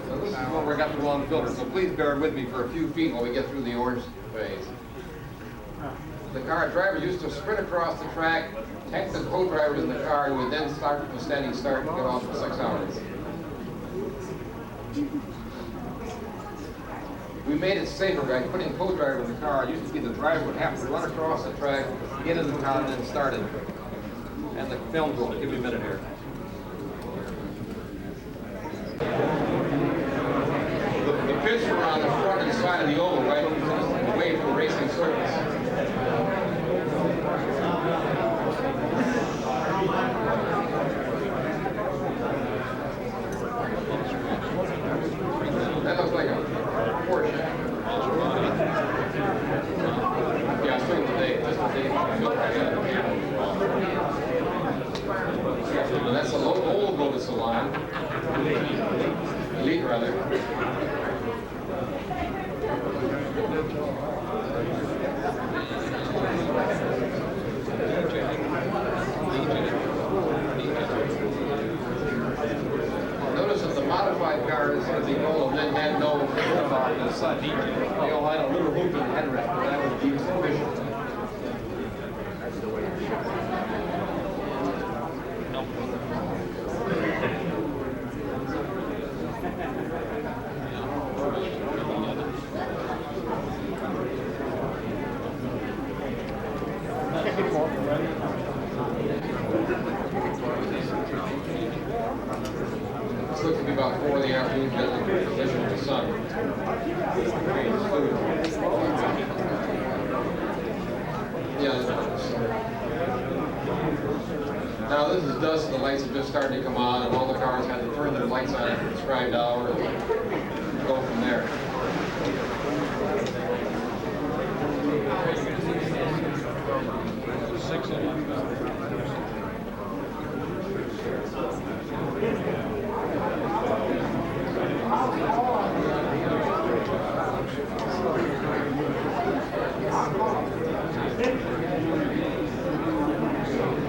Speaker 2: So this is when we got the long filter, so please bear with me for a few feet while we get through the orange phase. The car driver used to sprint across the track, take the co-driver in the car, who would then start from a standing start and get off for 6 hours. We made it safer by putting co-driver in the car. It used to be the driver would have to run across the track, get in the car, and then start it. And the film's rolling. Give me a minute here. The pits were on the front and side of the oval, right away from the racing surface. That looks like a Porsche. Yeah, it's doing today. That's what they built right out of here. And that's a old Lotus Salon. Elite, rather. Notice that the modified car is sort of the old and had no about as such. They all had a little hoop and headrest, but that would be sufficient. This looks to be about 4 in the afternoon, getting the position of the sun. Yeah. Now this is dusk, the lights are just starting to come on, and all the cars had to turn their lights on at the prescribed hour and go from there.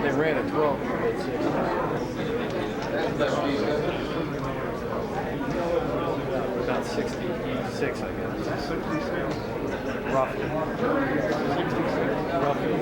Speaker 12: They ran at 12.
Speaker 2: That's the best piece, isn't it?
Speaker 12: About 66, I guess. 66? Roughly. 66. Roughly.